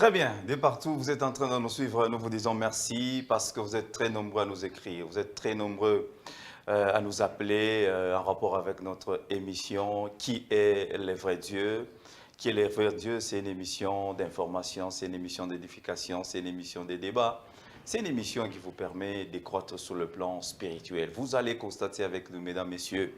Très bien, de partout, vous êtes en train de nous suivre. Nous vous disons merci parce que vous êtes très nombreux à nous écrire. Vous êtes très nombreux à nous appeler en rapport avec notre émission Qui est le vrai Dieu? Qui est le vrai Dieu? C'est une émission d'information, c'est une émission d'édification, c'est une émission de débat. C'est une émission qui vous permet de croître sur le plan spirituel. Vous allez constater avec nous, mesdames, messieurs,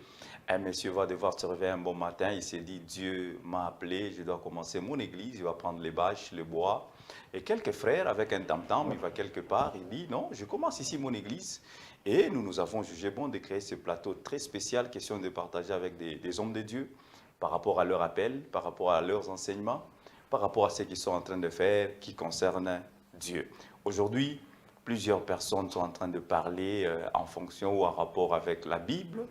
un monsieur va devoir se réveiller un bon matin, il s'est dit, Dieu m'a appelé, je dois commencer mon église, il va prendre les bâches, le bois. Et quelques frères, avec un tam-tam, il va quelque part, il dit, non, je commence ici mon église. Et nous avons jugé bon de créer ce plateau très spécial, question de partager avec des hommes de Dieu, par rapport à leur appel, par rapport à leurs enseignements, par rapport à ce qu'ils sont en train de faire qui concerne Dieu. Aujourd'hui, plusieurs personnes sont en train de parler en fonction ou en rapport avec la Bible,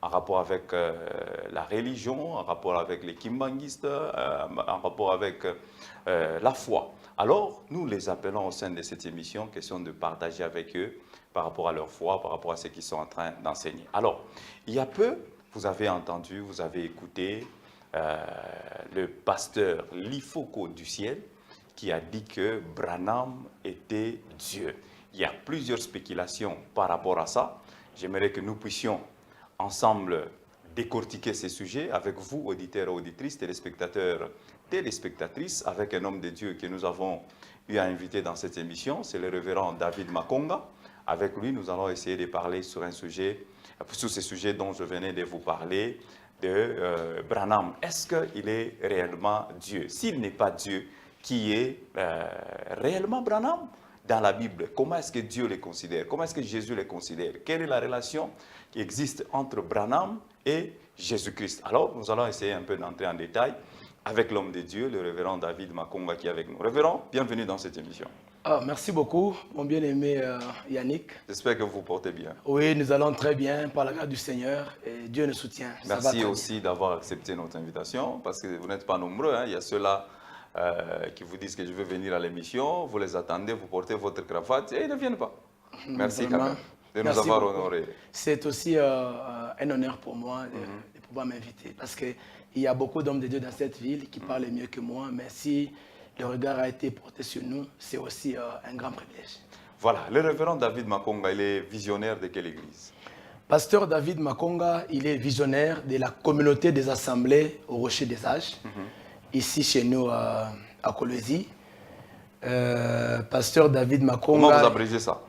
en rapport avec la religion, en rapport avec les kimbanguistes, en rapport avec la foi. Alors, nous les appelons au sein de cette émission, question de partager avec eux par rapport à leur foi, par rapport à ce qu'ils sont en train d'enseigner. Alors, il y a peu, vous avez entendu, vous avez écouté le pasteur Lifoko du ciel qui a dit que Branham était Dieu. Il y a plusieurs spéculations par rapport à ça. J'aimerais que nous puissions ensemble décortiquer ces sujets avec vous, auditeurs et auditrices, téléspectateurs, téléspectatrices, avec un homme de Dieu que nous avons eu à inviter dans cette émission, c'est le révérend David Makonga. Avec lui, nous allons essayer de parler sur sur ces sujets dont je venais de vous parler, de Branham. Est-ce qu'il est réellement Dieu? S'il n'est pas Dieu, qui est réellement Branham dans la Bible? Comment est-ce que Dieu les considère? Comment est-ce que Jésus les considère? Quelle est la relation qui existe entre Branham et Jésus-Christ? Alors, nous allons essayer un peu d'entrer en détail avec l'homme de Dieu, le révérend David Makonga qui est avec nous. Révérend, bienvenue dans cette émission. Merci beaucoup, mon bien-aimé Yannick. J'espère que vous vous portez bien. Oui, nous allons très bien par la grâce du Seigneur et Dieu nous soutient. Merci aussi d'avoir accepté notre invitation parce que vous n'êtes pas nombreux. Il y a ceux-là qui vous disent que je veux venir à l'émission, vous les attendez, vous portez votre cravate et ils ne viennent pas. Merci quand même de nous avoir honorés. C'est aussi un honneur pour moi de pouvoir m'inviter parce qu'il y a beaucoup d'hommes de Dieu dans cette ville qui parlent mieux que moi, mais si le regard a été porté sur nous, c'est aussi un grand privilège. Voilà, le révérend David Makonga, il est visionnaire de quelle église? Pasteur David Makonga, il est visionnaire de la communauté des assemblées au Rocher des Âges, ici chez nous à Kolwezi. Pasteur David Makonga. Comment vous abrégez ça?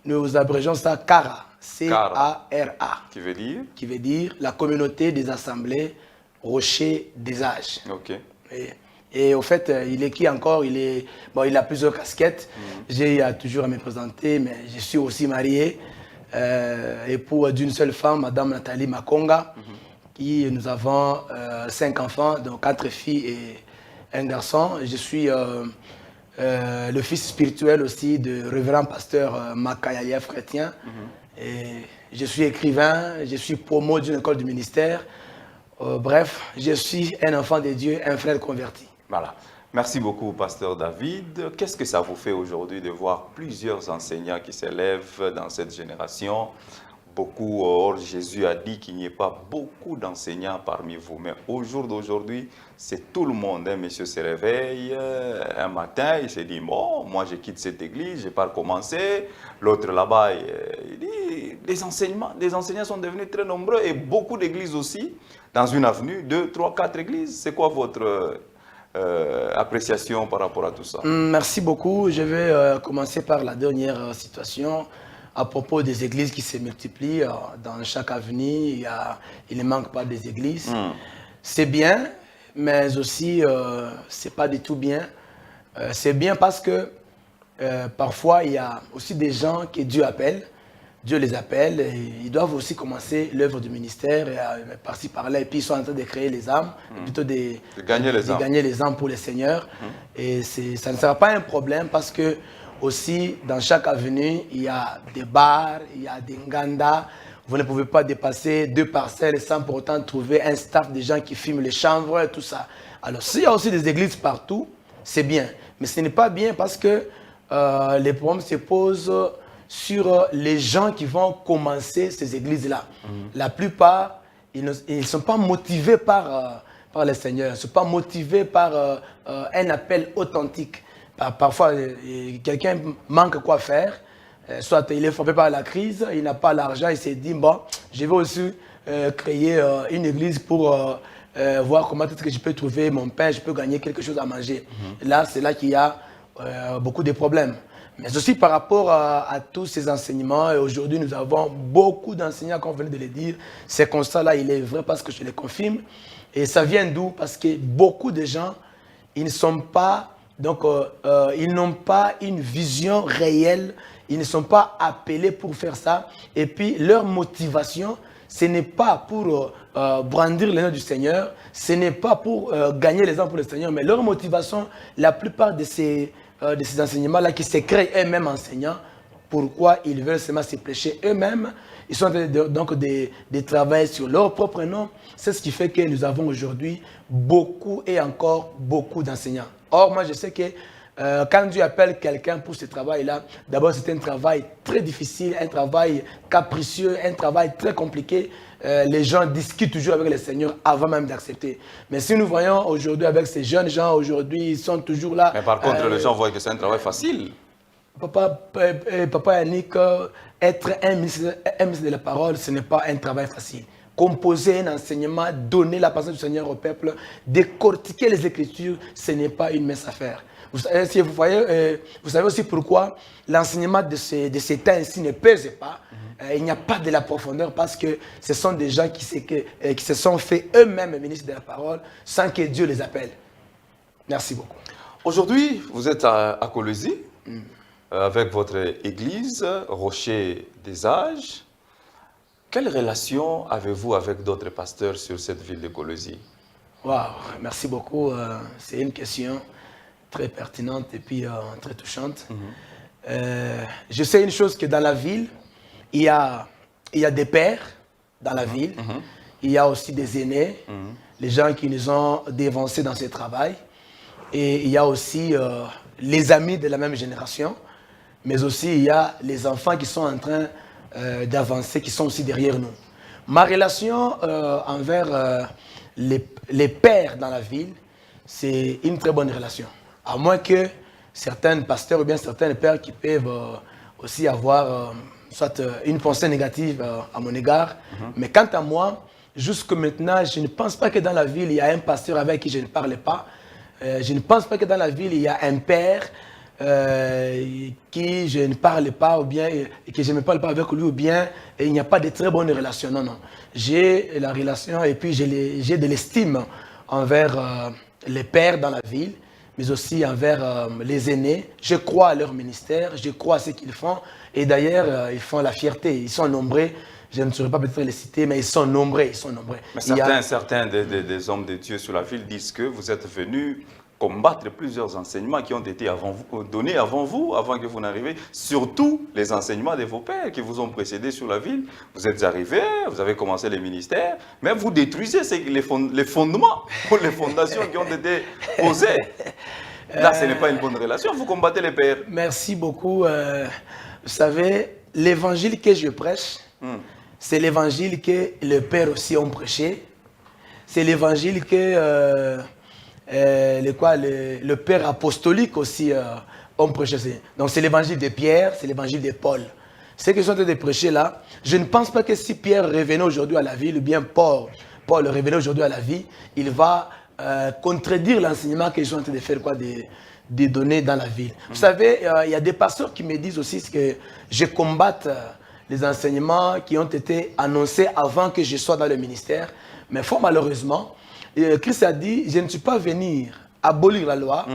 Nous abrégeons ça CARA, C-A-R-A. Qui veut dire? Qui veut dire la communauté des assemblées Rocher des Âges. Ok. Et au fait, il est qui encore? Il a plusieurs casquettes. J'ai toujours à me présenter, mais je suis aussi marié, époux d'une seule femme, Madame Nathalie Makonga, qui nous avons 5 enfants, donc 4 filles et un garçon. Je suis le fils spirituel aussi de révérend pasteur Makayayev chrétien. Et je suis écrivain, je suis promo d'une école du ministère. Bref, je suis un enfant de Dieu, un frère converti. Voilà. Merci beaucoup, pasteur David. Qu'est-ce que ça vous fait aujourd'hui de voir plusieurs enseignants qui s'élèvent dans cette génération? Beaucoup, or Jésus a dit qu'il n'y ait pas beaucoup d'enseignants parmi vous. Mais au jour d'aujourd'hui, c'est tout le monde. Un monsieur se réveille un matin, il se dit, bon, moi je quitte cette église, je n'ai pas recommencé. L'autre là-bas, il dit, les enseignants sont devenus très nombreux et beaucoup d'églises aussi. Dans une avenue, 2, 3, 4 églises. C'est quoi votre appréciation par rapport à tout ça? Merci beaucoup. Je vais commencer par la dernière situation. À propos des églises qui se multiplient, dans chaque avenue, il ne manque pas des églises. C'est bien, mais aussi, c'est pas du tout bien. C'est bien parce que parfois, il y a aussi des gens que Dieu appelle. Dieu les appelle, et ils doivent aussi commencer l'œuvre du ministère, par-ci, par-là, et puis ils sont en train de créer les âmes, plutôt de gagner les âmes pour le Seigneur. Et ça ne sera pas un problème parce que aussi, dans chaque avenue, il y a des bars, il y a des nganda. Vous ne pouvez pas dépasser 2 parcelles sans pour autant trouver un staff de gens qui fument les chanvres et tout ça. Alors, s'il y a aussi des églises partout, c'est bien. Mais ce n'est pas bien parce que les problèmes se posent sur les gens qui vont commencer ces églises-là. La plupart, ils ne sont pas motivés par le Seigneur, ils ne sont pas motivés par un appel authentique. parfois, quelqu'un manque quoi faire. Soit il est frappé par la crise, il n'a pas l'argent, il s'est dit, bon, je vais aussi créer une église pour voir comment est-ce que je peux trouver mon pain, je peux gagner quelque chose à manger. Là, c'est là qu'il y a beaucoup de problèmes. Mais aussi par rapport à tous ces enseignements, et aujourd'hui nous avons beaucoup d'enseignants, comme on venait de le dire. Ces constats-là, il est vrai parce que je les confirme. Et ça vient d'où? Parce que beaucoup de gens, ils ne sont pas, donc ils n'ont pas une vision réelle, ils ne sont pas appelés pour faire ça. Et puis leur motivation, ce n'est pas pour brandir le nom du Seigneur, ce n'est pas pour gagner les gens pour le Seigneur, mais leur motivation, la plupart de ces enseignements-là qui se créent eux-mêmes enseignants, pourquoi ils veulent seulement se prêcher eux-mêmes, ils sont en train de travailler sur leur propre nom. C'est ce qui fait que nous avons aujourd'hui beaucoup et encore beaucoup d'enseignants. Or, moi je sais que quand Dieu appelle quelqu'un pour ce travail-là, d'abord c'est un travail très difficile, un travail capricieux, un travail très compliqué. Les gens discutent toujours avec le Seigneur avant même d'accepter. Mais si nous voyons aujourd'hui avec ces jeunes gens, aujourd'hui, ils sont toujours là. Mais par contre, les gens voient que c'est un travail facile. Papa Yannick, être un ministre de la parole, ce n'est pas un travail facile. Composer un enseignement, donner la parole du Seigneur au peuple, décortiquer les Écritures, ce n'est pas une mince affaire. Si vous voyez, vous savez aussi pourquoi l'enseignement de ces temps-ci ne pèse pas. Il n'y a pas de la profondeur parce que ce sont des gens qui se sont fait eux-mêmes ministres de la parole sans que Dieu les appelle. Merci beaucoup. Aujourd'hui, vous êtes à Colosie avec votre église, Rocher des Âges. Quelle relation avez-vous avec d'autres pasteurs sur cette ville de Colosie? Waouh, merci beaucoup. C'est une question très pertinente et puis très touchante. Je sais une chose, que dans la ville, il y a des pères dans la ville, il y a aussi des aînés, les gens qui nous ont dévancés dans ce travail, et il y a aussi les amis de la même génération, mais aussi il y a les enfants qui sont en train d'avancer, qui sont aussi derrière nous. Ma relation envers les pères dans la ville, c'est une très bonne relation. À moins que certains pasteurs ou bien certains pères qui peuvent aussi avoir soit une pensée négative à mon égard. Mais quant à moi, jusque maintenant, je ne pense pas que dans la ville, il y a un pasteur avec qui je ne parle pas. Je ne pense pas que dans la ville, il y a un père qui je ne parle pas ou bien que je ne parle pas avec lui ou bien il n'y a pas de très bonne relation. Non, non. J'ai la relation et puis j'ai de l'estime envers les pères dans la ville, mais aussi envers les aînés. Je crois à leur ministère, je crois à ce qu'ils font. Et d'ailleurs, ils font la fierté. Ils sont nombreux. Je ne saurais pas peut-être les citer, mais ils sont nombreux. Ils sont nombreux. Mais certains des hommes de Dieu sur la ville disent que vous êtes venus combattre plusieurs enseignements qui ont été donnés avant vous, avant que vous n'arriviez. Surtout les enseignements de vos pères qui vous ont précédé sur la ville. Vous êtes arrivés, vous avez commencé les ministères, mais vous détruisez les fondements, les fondations qui ont été posées. Là, ce n'est pas une bonne relation. Vous combattez les pères. Merci beaucoup. Vous savez, l'évangile que je prêche, c'est l'évangile que les pères aussi ont prêché. C'est l'évangile que le père apostolique aussi ont prêché. Donc c'est l'évangile de Pierre, c'est l'évangile de Paul. Ce que je suis en train de prêcher là, je ne pense pas que si Pierre revenait aujourd'hui à la vie, ou bien Paul revenait aujourd'hui à la vie, il va contredire l'enseignement que je suis en train de faire, de donner dans la ville. Vous savez, il y a des pasteurs qui me disent aussi que je combatte les enseignements qui ont été annoncés avant que je sois dans le ministère. Mais fort malheureusement, Christ a dit, je ne suis pas venu abolir la loi,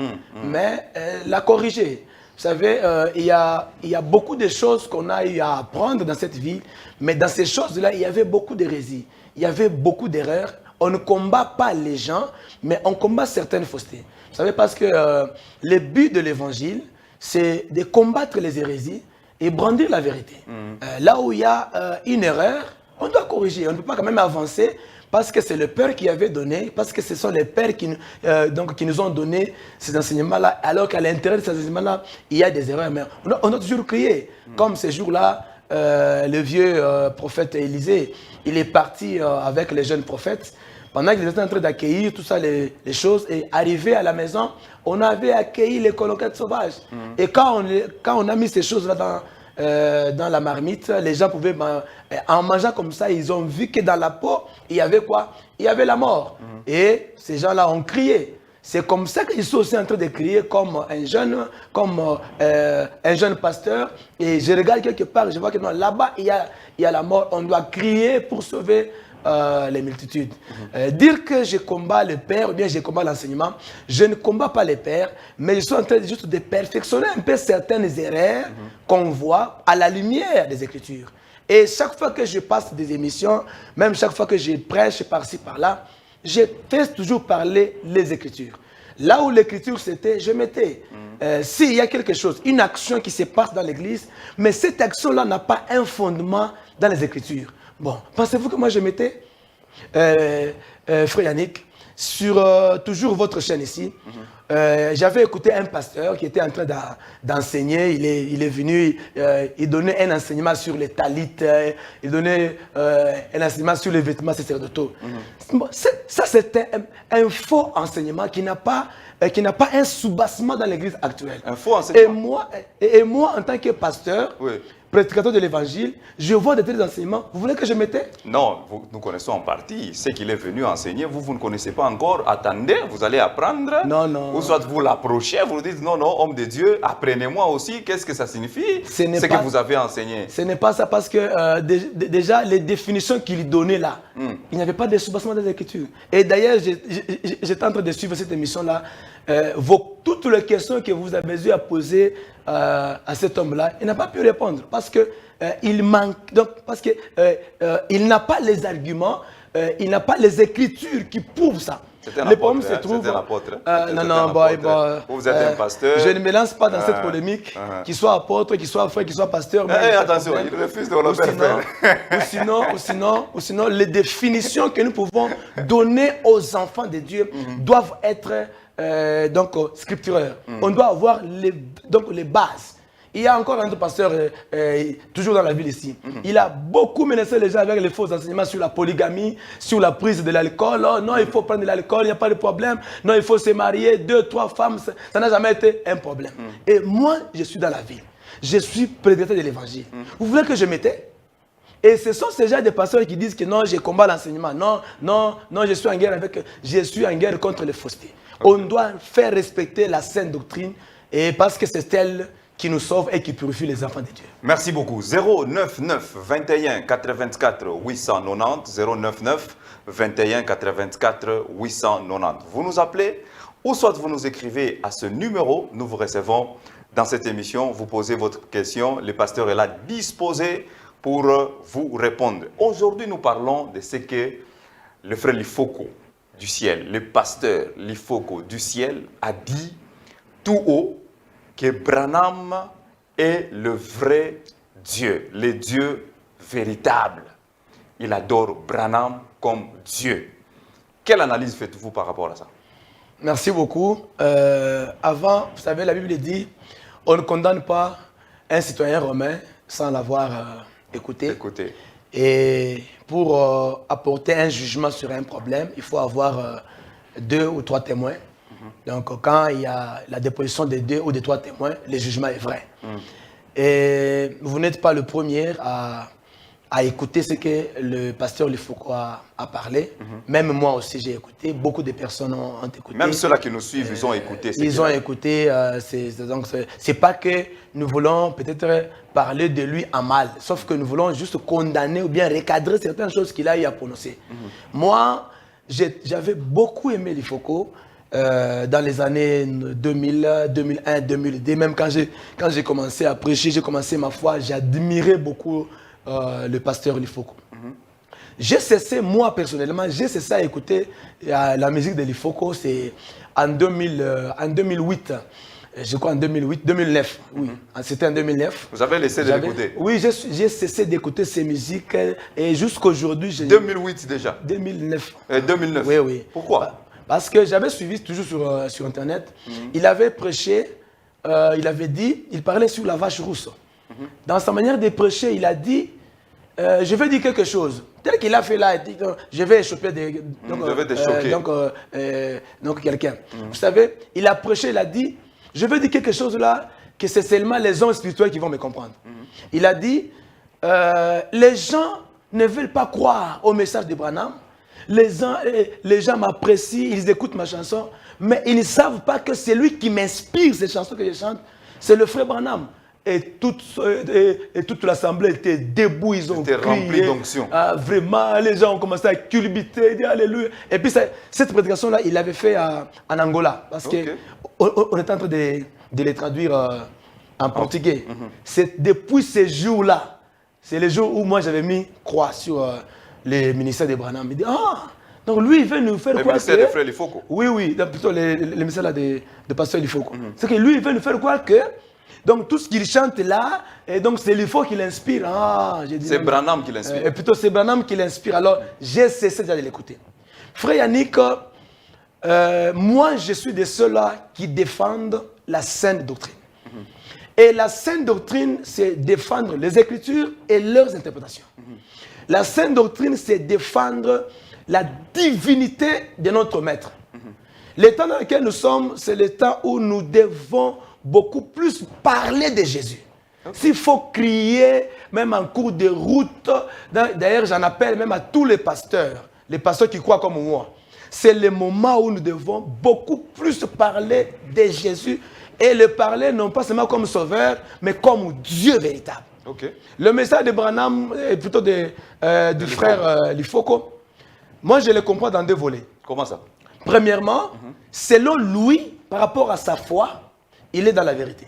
mais la corriger. Vous savez, il y a beaucoup de choses qu'on a eu à apprendre dans cette ville, mais dans ces choses-là, il y avait beaucoup d'hérésie, il y avait beaucoup d'erreurs. On ne combat pas les gens, mais on combat certaines faussetés. Vous savez, parce que le but de l'évangile, c'est de combattre les hérésies et brandir la vérité. Là où il y a une erreur, on doit corriger. On ne peut pas quand même avancer parce que c'est le Père qui avait donné, parce que ce sont les pères qui nous ont donné ces enseignements-là, alors qu'à l'intérieur de ces enseignements-là, il y a des erreurs. Mais on a toujours crié, comme ces jours-là, le vieux prophète Élisée, il est parti avec les jeunes prophètes. Pendant qu'ils étaient en train d'accueillir tout ça, les choses, et arrivé à la maison, on avait accueilli les conquêtes sauvages. Et quand on a mis ces choses-là dans la marmite, les gens pouvaient, en mangeant comme ça, ils ont vu que dans la peau, il y avait quoi? Il y avait la mort. Et ces gens-là ont crié. C'est comme ça qu'ils sont aussi en train de crier comme un jeune pasteur. Et je regarde quelque part, je vois que là-bas, il y a la mort. On doit crier pour sauver les multitudes. Dire que je combats le Père ou bien je combats l'enseignement, je ne combats pas le Père, mais je suis en train juste de perfectionner un peu certaines erreurs qu'on voit à la lumière des Écritures. Et chaque fois que je passe des émissions, même chaque fois que je prêche par-ci, par-là, je fais toujours parler les Écritures. Là où l'Écriture c'était, je mettais. S'il y a quelque chose, une action qui se passe dans l'Église, mais cette action-là n'a pas un fondement dans les Écritures. Bon, pensez-vous que moi je mettais, Frère Yannick, sur toujours votre chaîne ici, j'avais écouté un pasteur qui était en train d'enseigner, il est venu, il donnait un enseignement sur les talites, il donnait un enseignement sur les vêtements sacerdotaux. Bon, ça c'était un faux enseignement qui n'a pas un soubassement dans l'église actuelle. Un faux enseignement. Et moi en tant que pasteur, oui, prédicateur de l'évangile, je vois de tels enseignements. Vous voulez que je mette? Non, nous connaissons en partie. C'est qu'il est venu enseigner. Vous ne connaissez pas encore. Attendez, vous allez apprendre. Non, non. Ou soit vous l'approchez, vous lui dites non, non, homme de Dieu, apprenez-moi aussi. Qu'est-ce que ça signifie? Ce que vous avez enseigné. Ce n'est pas ça parce que déjà, les définitions qu'il donnait là, il n'y avait pas de soubassement des Écritures. Et d'ailleurs, j'étais en train de suivre cette émission-là. Toutes les questions que vous avez eu à poser à cet homme-là, il n'a pas pu répondre parce que il manque, donc parce que il n'a pas les arguments, il n'a pas les Écritures qui prouvent ça. Le problème se trouve. C'est un apôtre. Vous êtes un pasteur. Je ne me lance pas dans cette polémique. Qu'il soit apôtre, qu'il soit frère, qu'il soit pasteur. Attention, il refuse de le faire. Ou sinon, les définitions que nous pouvons donner aux enfants de Dieu doivent être scripturaires. On doit avoir les bases. Il y a encore un autre pasteur, toujours dans la ville ici. Il a beaucoup menacé les gens avec les faux enseignements sur la polygamie, sur la prise de l'alcool. Oh, non, il faut prendre de l'alcool, il n'y a pas de problème. Non, il faut se marier, 2, 3 femmes, ça n'a jamais été un problème. Et moi, je suis dans la ville. Je suis prédicateur de l'évangile. Vous voulez que je m'étais? Et ce sont ces gens de pasteurs qui disent que non, je combats l'enseignement. Non, je suis en guerre contre les faussetés. On doit faire respecter la sainte doctrine et parce que c'est elle qui nous sauve et qui purifie les enfants de Dieu. Merci beaucoup. 099 21 84 890 099 21 84 890. Vous nous appelez ou soit vous nous écrivez à ce numéro. Nous vous recevons dans cette émission. Vous posez votre question. Le pasteur est là disposé pour vous répondre. Aujourd'hui, nous parlons de ce que le frère Lifoko du ciel, le pasteur Lifoko du ciel a dit tout haut que Branham est le vrai Dieu, le Dieu véritable. Il adore Branham comme Dieu. Quelle analyse faites-vous par rapport à ça? Merci beaucoup. Avant, vous savez, la Bible dit, on ne condamne pas un citoyen romain sans l'avoir écouté. Et pour apporter un jugement sur un problème, il faut avoir 2 ou 3 témoins. Donc, quand il y a la déposition de 2 ou de 3 témoins, le jugement est vrai. Et vous n'êtes pas le premier à écouter ce que le pasteur Lifoko a parlé. Même moi aussi, j'ai écouté. Beaucoup de personnes ont écouté. Même ceux-là qui nous suivent, ils ont écouté. Ils ont écouté. Donc, c'est pas que nous voulons peut-être parler de lui en mal, sauf que nous voulons juste condamner ou bien recadrer certaines choses qu'il a eu à prononcer. Moi, j'avais beaucoup aimé Lifoko. Dans les années 2000, 2001, 2002, même quand j'ai commencé à prêcher, j'ai commencé ma foi, j'admirais beaucoup le pasteur Lifoko. J'ai cessé, moi personnellement, j'ai cessé à écouter la musique de Lifoko, c'est en 2008. Je crois en 2009, oui. C'était en 2009. Vous avez laissé d'écouter? Oui, j'ai cessé d'écouter ces musiques et jusqu'à aujourd'hui... 2008 déjà? 2009. 2009? Oui. Pourquoi? Parce que j'avais suivi toujours sur Internet. Il avait prêché, il avait dit, il parlait sur la vache rousse. Dans sa manière de prêcher, il a dit, je vais dire quelque chose. Tel qu'il a fait là, il dit, je vais choper quelqu'un. Vous savez, il a prêché, il a dit, je vais dire quelque chose là, que c'est seulement les hommes spirituels qui vont me comprendre. Il a dit, les gens ne veulent pas croire au message de Branham. Les gens m'apprécient, ils écoutent ma chanson, mais ils ne savent pas que c'est lui qui m'inspire ces chansons que je chante. C'est le frère Branham. Et toute l'assemblée était debout, ils ont crié. Rempli d'onction. Vraiment, les gens ont commencé à culbuter, dire Alléluia. Et puis cette prédication-là, il l'avait fait en Angola. Parce qu'on est en train de les traduire en portugais. C'est depuis ces jours-là, c'est les jours où moi j'avais mis croix sur le ministère de Branham. Il dit, donc lui, il veut nous faire croire que... Le ministère de Frère Lifoko. Oui, plutôt le ministère là de Pasteur Lifoko. C'est que lui, il veut nous faire croire que... Donc tout ce qu'il chante là, et donc c'est Lifoko qui l'inspire. C'est Branham qui l'inspire. Et plutôt c'est Branham qui l'inspire. Alors j'ai cessé déjà de l'écouter. Frère Yannick, moi je suis de ceux-là qui défendent la sainte doctrine. Et la sainte doctrine, c'est défendre les Écritures et leurs interprétations. La sainte doctrine, c'est défendre la divinité de notre Maître. Le temps dans lequel nous sommes, c'est le temps où nous devons beaucoup plus parler de Jésus. S'il faut crier, même en cours de route, d'ailleurs j'en appelle même à tous les pasteurs qui croient comme moi. C'est le moment où nous devons beaucoup plus parler de Jésus et le parler non pas seulement comme sauveur, mais comme Dieu véritable. Le message de Branham, et plutôt du frère Lifoko, moi je le comprends dans deux volets. Comment ça? Premièrement, selon lui, par rapport à sa foi, il est dans la vérité.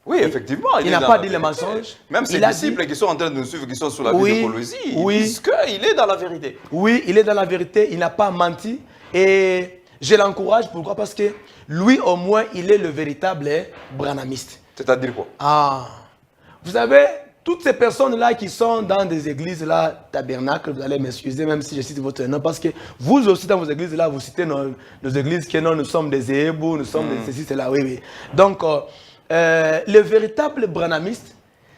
Oui, effectivement. Il n'a pas dit les mensonges. Même ses disciples qui sont en train de nous suivre, qui sont sous la vie de Colosie, ils disent qu'il est dans la vérité. Oui, il est dans la vérité, il n'a pas menti. Et je l'encourage, pourquoi? Parce que lui, au moins, il est le véritable branhamiste. C'est-à-dire quoi? Vous savez, toutes ces personnes-là qui sont dans des églises, là, tabernacles, vous allez m'excuser, même si je cite votre nom, parce que vous aussi, dans vos églises, là, vous citez nos églises, que non, nous sommes des ébous, nous sommes des ceci, cela, oui. Donc, les véritables branhamistes,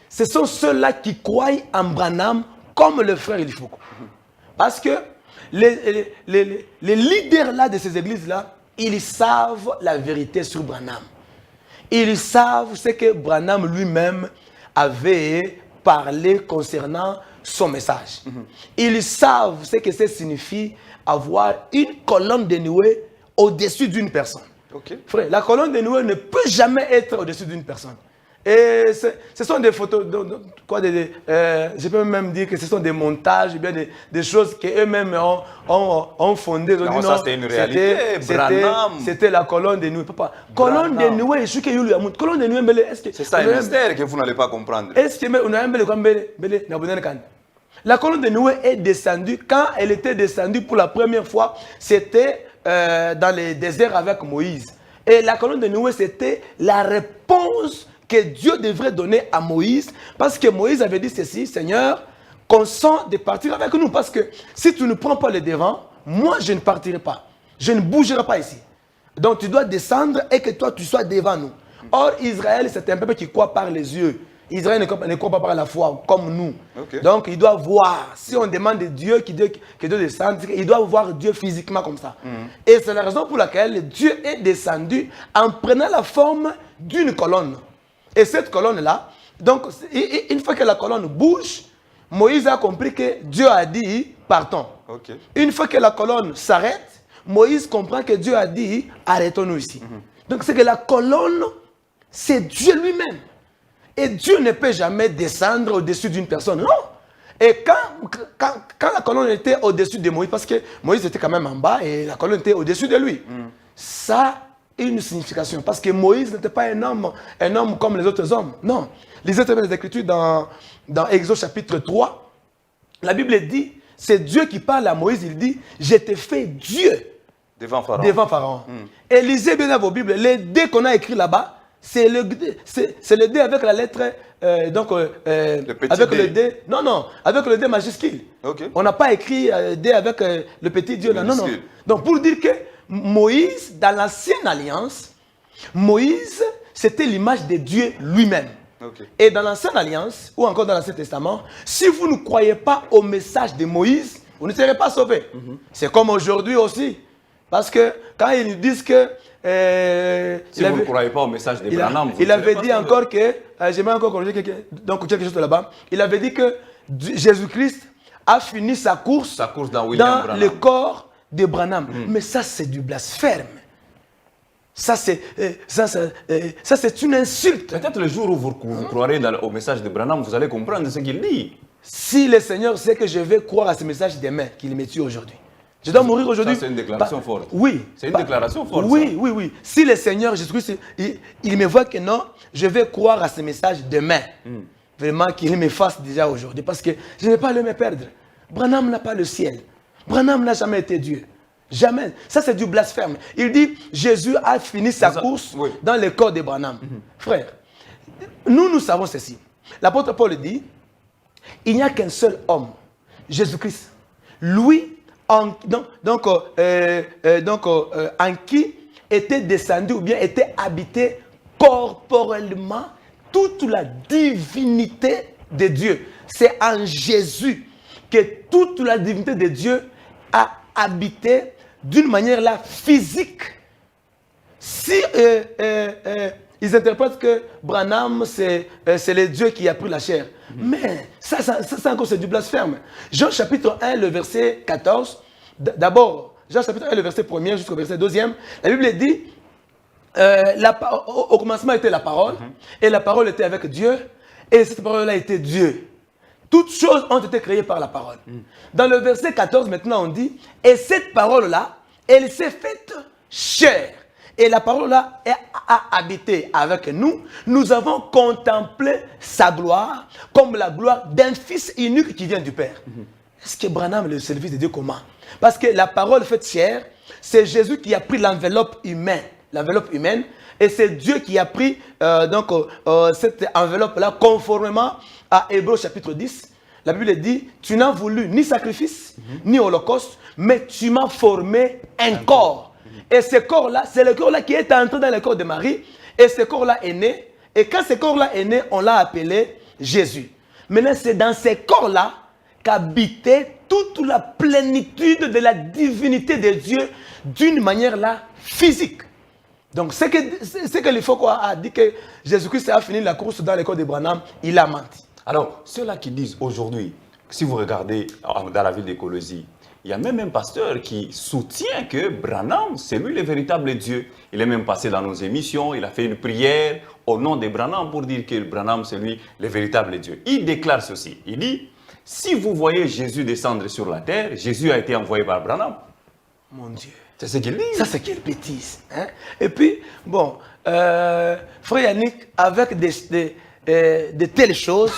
ce sont ceux-là qui croient en Branham comme le frère Lifoko. Parce que les leaders-là de ces églises-là, ils savent la vérité sur Branham. Ils savent ce que Branham lui-même avait parlé concernant son message. Ils savent ce que ça signifie avoir une colonne de nuée au-dessus d'une personne. Frère, la colonne de nuée ne peut jamais être au-dessus d'une personne. Et ce sont des photos, je peux même dire que ce sont des montages, bien des choses qu'eux-mêmes ont fondées. Non, ça c'était une réalité. C'était la colonne de nuée. Papa, colonne de nuée, je suis que Yulu Yamout. Colonne de nuée, est-ce que... C'est ça un mystère que vous n'allez pas comprendre. Est-ce que la colonne de nuée est descendue, quand elle était descendue pour la première fois, c'était dans le désert avec Moïse. Et la colonne de nuée, c'était la réponse que Dieu devrait donner à Moïse, parce que Moïse avait dit ceci: Seigneur, consens de partir avec nous, parce que si tu ne prends pas le devant, moi je ne partirai pas, je ne bougerai pas ici. Donc tu dois descendre et que toi tu sois devant nous. Or Israël, c'est un peuple qui croit par les yeux. Israël ne croit pas par la foi comme nous. Donc il doit voir. Si on demande de Dieu que Dieu descende, il doit voir Dieu physiquement comme ça. Et c'est la raison pour laquelle Dieu est descendu en prenant la forme d'une colonne. Et cette colonne-là, donc une fois que la colonne bouge, Moïse a compris que Dieu a dit partons. Une fois que la colonne s'arrête, Moïse comprend que Dieu a dit arrêtons-nous ici. Donc c'est que la colonne, c'est Dieu lui-même. Et Dieu ne peut jamais descendre au-dessus d'une personne. Non. Et quand la colonne était au-dessus de Moïse, parce que Moïse était quand même en bas et la colonne était au-dessus de lui, ça a une signification. Parce que Moïse n'était pas un homme comme les autres hommes. Non. Lisez les Écritures dans Exode chapitre 3. La Bible dit, c'est Dieu qui parle à Moïse, il dit, je t'ai fait Dieu devant Pharaon. Et lisez bien dans vos Bibles, les dés qu'on a écrits là-bas, c'est le dé avec la lettre, avec le dé, avec le dé majuscule. On n'a pas écrit dé avec le petit Dieu là, non. Donc pour dire que Moïse, dans l'ancienne alliance, Moïse, c'était l'image de Dieu lui-même. Okay. Et dans l'Ancienne Alliance, ou encore dans l'Ancien Testament, si vous ne croyez pas au message de Moïse, vous ne serez pas sauvés. C'est comme aujourd'hui aussi. Parce que quand ils nous disent que... si vous ne croyez pas au message de Branham, il avait dit encore que... J'aimerais encore corriger quelque chose là-bas. Il avait dit que Jésus-Christ a fini sa course dans le corps de Branham. Mais ça, c'est du blasphème. Ça, c'est une insulte. Peut-être le jour où vous croirez au message de Branham, vous allez comprendre ce qu'il dit. Si le Seigneur sait que je vais croire à ce message demain, qu'il me tue aujourd'hui. Je dois mourir aujourd'hui. Ça, c'est une déclaration forte. Oui. C'est une déclaration forte. Oui, oui, oui. Si le Seigneur Jésus-Christ, il me voit que non, je vais croire à ce message demain. Vraiment qu'il me fasse déjà aujourd'hui. Parce que je n'ai pas à le me perdre. Branham n'a pas le ciel. Branham n'a jamais été Dieu. Jamais. Ça, c'est du blasphème. Il dit, Jésus a fini sa course dans le corps de Branham. Frère, nous savons ceci. L'apôtre Paul dit, il n'y a qu'un seul homme, Jésus-Christ. Lui, en qui était descendu ou bien était habité corporellement toute la divinité de Dieu. C'est en Jésus que toute la divinité de Dieu a habité d'une manière là physique. Si ils interprètent que Branham c'est le Dieu qui a pris la chair, mais ça encore c'est du blasphème. Jean chapitre 1 le verset 14, d'abord Jean chapitre 1 le verset 1er jusqu'au verset 2e, la Bible dit au commencement était la parole et la parole était avec Dieu et cette parole là était Dieu. Toutes choses ont été créées par la parole. Dans le verset 14, maintenant, on dit, et cette parole-là, elle s'est faite chair. Et la parole-là a habité avec nous. Nous avons contemplé sa gloire comme la gloire d'un fils unique qui vient du Père. Est-ce que Branham, le service de Dieu, comment? Parce que la parole faite chair, c'est Jésus qui a pris l'enveloppe humaine. L'enveloppe humaine. Et c'est Dieu qui a pris cette enveloppe-là conformément à Hébreux chapitre 10. La Bible dit, tu n'as voulu ni sacrifice, ni holocauste, mais tu m'as formé un corps. Et ce corps-là, c'est le corps-là qui est entré dans le corps de Marie. Et ce corps-là est né. Et quand ce corps-là est né, on l'a appelé Jésus. Maintenant, c'est dans ce corps-là qu'habitait toute la plénitude de la divinité de Dieu d'une manière là physique. Donc, c'est que l'Ifoko a dit que Jésus-Christ a fini la course dans le corps de Branham, il a menti. Alors, ceux-là qui disent aujourd'hui, si vous regardez dans la ville de Colosie, il y a même un pasteur qui soutient que Branham, c'est lui le véritable Dieu. Il est même passé dans nos émissions, il a fait une prière au nom de Branham pour dire que Branham, c'est lui le véritable Dieu. Il déclare ceci, il dit, si vous voyez Jésus descendre sur la terre, Jésus a été envoyé par Branham. Mon Dieu. C'est ce qu'il dit. Ça, c'est quelle bêtise. Hein? Et puis, bon, frère Yannick, avec de telles choses,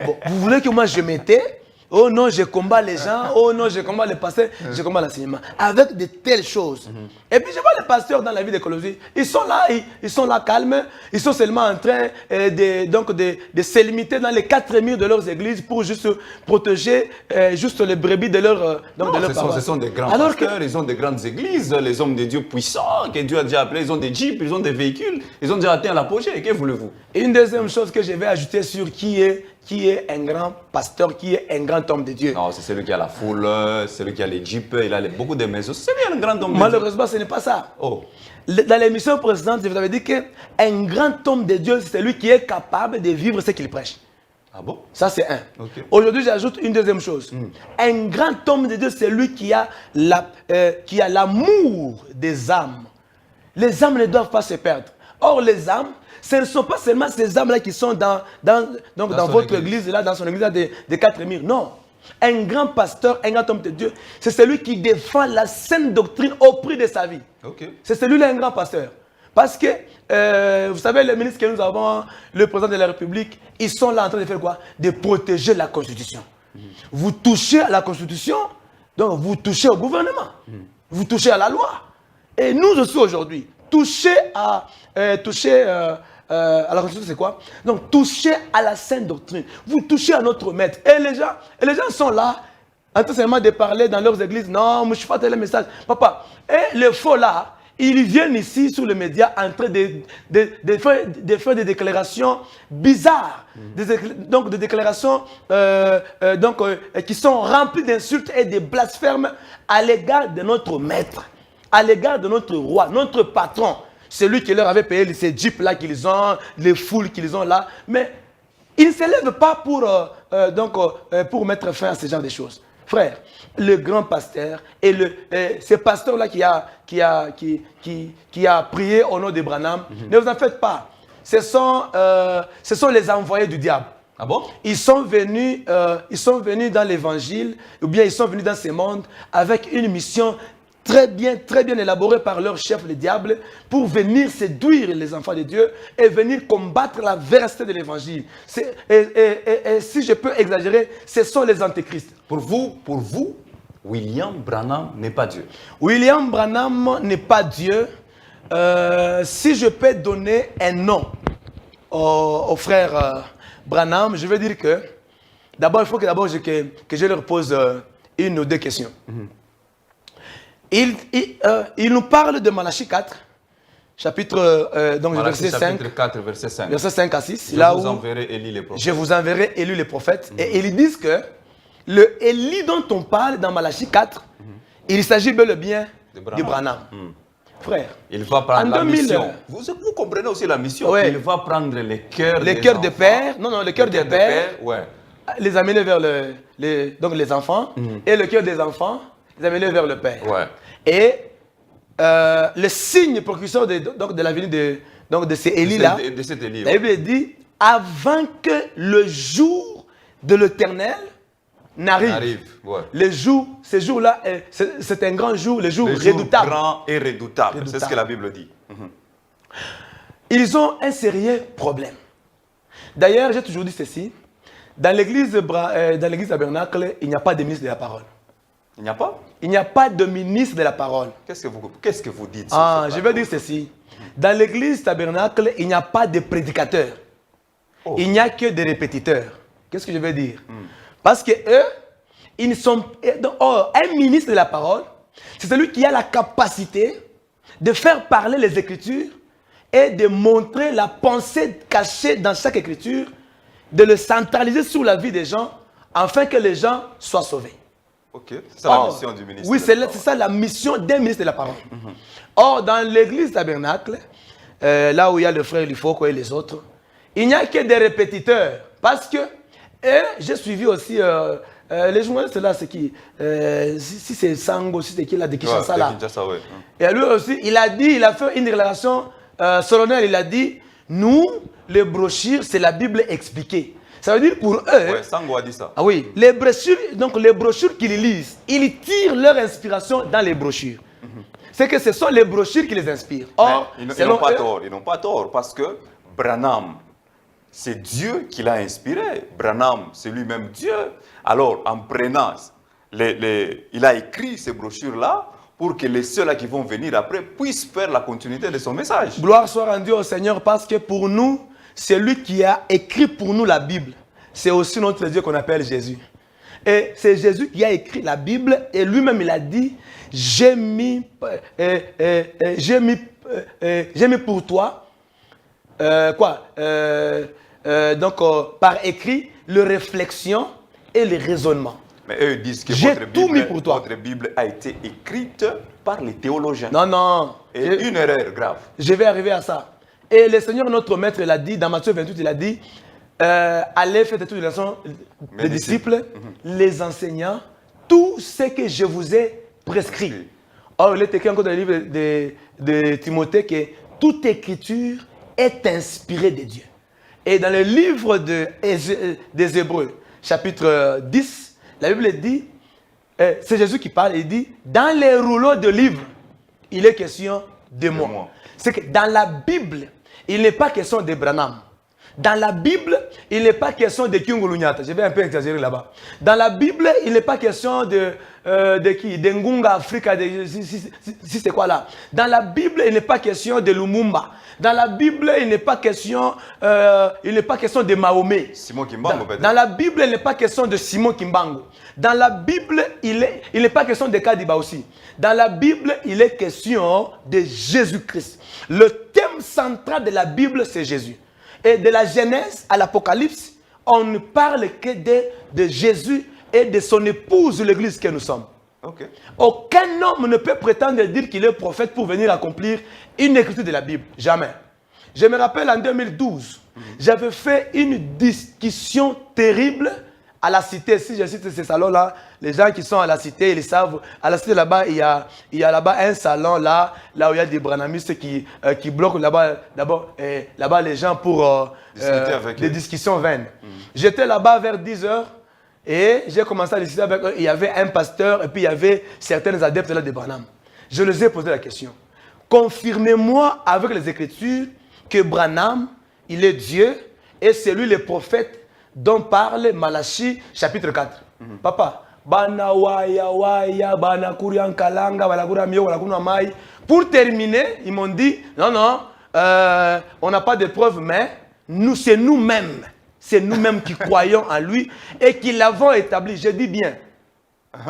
bon, vous voulez que moi je m'étais, oh non, je combats les gens, oh non, je combats les pasteurs, je combats l'enseignement. Avec de telles choses. Et puis je vois les pasteurs dans la vie de Colosie, ils sont là calmes, ils sont seulement en train de se limiter dans les 4 murs de leurs églises pour juste protéger juste les brebis de leur paroisse. Ce sont des grands pasteurs, ils ont des grandes églises, les hommes de Dieu puissants, que Dieu a déjà appelés, ils ont des jeeps, ils ont des véhicules, ils ont déjà atteint l'apogée, que voulez-vous? Et une deuxième chose que je vais ajouter sur qui est un grand pasteur, qui est un grand homme de Dieu. Non, c'est celui qui a la foule, celui qui a les jeeps, il a beaucoup de maisons. C'est bien un grand homme de Dieu. Malheureusement, ce n'est pas ça. Oh. Dans l'émission précédente, je vous avais dit qu'un grand homme de Dieu, c'est celui qui est capable de vivre ce qu'il prêche. Ah bon? Ça, c'est un. Okay. Aujourd'hui, j'ajoute une deuxième chose. Un grand homme de Dieu, c'est lui qui a l'amour des âmes. Les âmes ne doivent pas se perdre. Or, les âmes, ce ne sont pas seulement ces âmes-là qui sont dans votre église, là, dans son église de 4 murs. Non. Un grand pasteur, un grand homme de Dieu, c'est celui qui défend la saine doctrine au prix de sa vie. Okay. C'est celui-là un grand pasteur. Parce que, vous savez, les ministres que nous avons, le président de la République, ils sont là en train de faire quoi? De protéger la Constitution. Vous touchez à la Constitution, donc vous touchez au gouvernement. Vous touchez à la loi. Et nous aussi aujourd'hui, toucher à la Constitution, c'est quoi? Donc, toucher à la sainte doctrine. Vous touchez à notre maître. Et les gens sont là, en train seulement de parler dans leurs églises. Non, moi, je ne suis pas tel message. Papa, et les faux là, ils viennent ici sur les médias en train de faire des déclarations bizarres, donc des déclarations qui sont remplies d'insultes et de blasphèmes à l'égard de notre maître, à l'égard de notre roi, notre patron, celui qui leur avait payé ces jeeps-là qu'ils ont, les foules qu'ils ont là. Mais ils ne se lèvent pas pour mettre fin à ce genre de choses. Frère, le grand pasteur et ce pasteur-là qui a prié au nom de Branham, ne vous en faites pas. Ce sont les envoyés du diable. Ah bon? Ils sont venus dans l'évangile, ou bien ils sont venus dans ce monde avec une mission très bien élaborée par leur chef, le diable, pour venir séduire les enfants de Dieu et venir combattre la véracité de l'évangile. Et si je peux exagérer, ce sont les antéchrists. Pour vous, William Branham n'est pas Dieu. William Branham n'est pas Dieu. Si je peux donner un nom au frère Branham, je vais dire que d'abord, il faut que je leur pose une ou deux questions. Il nous parle de Malachie 4, chapitre donc Malachie, verset 5. chapitre 4, verset 5. Verset 5 à 6. Je vous enverrai Élie les prophètes. Je vous enverrai Élie les prophètes. Et ils disent que le Élie dont on parle dans Malachie 4, il s'agit bel et bien de Branham. Frère, il va prendre en la 2000, mission. Vous comprenez aussi la mission. Ouais. Il va prendre les cœurs des pères. Non, les cœurs des pères. Ouais. Les amener vers donc les enfants. Et le cœur des enfants, les amener vers le père. Ouais. Et le signe précurseur de la venue de ces Élie-là, de cet Élie, la Bible dit, avant que le jour de l'Éternel n'arrive. Ouais. Ce jour-là, c'est un grand jour, le jour redoutable. redoutable. Grand et redoutable. C'est ce que la Bible dit. Ils ont un sérieux problème. D'ailleurs, j'ai toujours dit ceci. Dans l'église tabernacle, il n'y a pas de ministre de la parole. Il n'y a pas? Il n'y a pas de ministre de la parole. Qu'est-ce que vous dites? Je vais dire ceci. Dans l'église tabernacle, il n'y a pas de prédicateurs. Oh. Il n'y a que des répétiteurs. Qu'est-ce que je veux dire? Parce que eux, ils ne sont... un ministre de la parole, c'est celui qui a la capacité de faire parler les Écritures et de montrer la pensée cachée dans chaque Écriture, de le centraliser sur la vie des gens, afin que les gens soient sauvés. Ok, c'est ça la mission du ministre. Oui, c'est ça la mission d'un ministre de la parole. Or, dans l'église tabernacle, là où il y a le frère Lifoko et les autres, il n'y a que des répétiteurs. Parce que, j'ai suivi aussi les journalistes là, c'est qui si c'est Sango, si c'est qui là, de Kinshasa là. Ouais. Et lui aussi, il a fait une déclaration solennelle, il a dit, nous, les brochures, c'est la Bible expliquée. Ça veut dire pour eux... Ouais, Sango a dit ça. Ah oui, les brochures qu'ils lisent, ils tirent leur inspiration dans les brochures. C'est que ce sont les brochures qui les inspirent. Or, ils n'ont pas tort, parce que Branham, c'est Dieu qui l'a inspiré. Branham, c'est lui-même Dieu. Alors, en prenant, il a écrit ces brochures-là pour que les ceux-là qui vont venir après puissent faire la continuité de son message. Gloire soit rendue au Seigneur, parce que pour nous, c'est lui qui a écrit pour nous la Bible. C'est aussi notre Dieu qu'on appelle Jésus. Et c'est Jésus qui a écrit la Bible et lui-même il a dit, j'ai mis pour toi, par écrit, les réflexions et les raisonnements. Mais eux disent que votre Bible a été écrite par les théologiens. Non. Et une erreur grave. Je vais arriver à ça. Et le Seigneur, notre Maître, il a dit, dans Matthieu 28, il a dit, allez, faites toutes les nations des disciples, les enseignants, tout ce que je vous ai prescrit. Or, il est écrit encore dans le livre de Timothée que toute écriture est inspirée de Dieu. Et dans le livre des Hébreux, chapitre 10, la Bible dit, c'est Jésus qui parle, il dit, dans les rouleaux de livres, il est question de moi. C'est que dans la Bible, il n'est pas question de Branham. Dans la Bible, il n'est pas question de Kingolunyata. Je vais un peu exagérer là-bas. Dans la Bible, il n'est pas question de de qui? De Ngunga Africa, si c'est quoi là? Dans la Bible, il n'est pas question de Lumumba. Dans la Bible, il n'est pas question de Mahomet. Simon Kimbangu, peut-être. Dans la Bible, il n'est pas question de Simon Kimbangu. Dans la Bible, il n'est pas question de Kadiba aussi. Dans la Bible, il est question de Jésus-Christ. Le thème central de la Bible, c'est Jésus. Et de la Genèse à l'Apocalypse, on ne parle que de Jésus et de son épouse, l'Église que nous sommes. Okay. Aucun homme ne peut prétendre dire qu'il est prophète pour venir accomplir une écriture de la Bible. Jamais. Je me rappelle en 2012, j'avais fait une discussion terrible à la cité. Si je cite ces salons-là, les gens qui sont à la cité, ils savent. À la cité là-bas, il y a là-bas un salon là où il y a des branamistes qui bloquent là-bas. D'abord, là-bas les gens pour des discussions vaines. J'étais là-bas vers 10h. Et j'ai commencé à discuter avec eux. Il y avait un pasteur et puis il y avait certains adeptes là de Branham. Je leur ai posé la question. Confirmez-moi avec les Écritures que Branham, il est Dieu et c'est lui le prophète dont parle Malachie chapitre 4. Papa, pour terminer, ils m'ont dit, non, on n'a pas de preuves, mais c'est nous-mêmes. C'est nous-mêmes qui croyons en lui et qui l'avons établi. Je dis bien,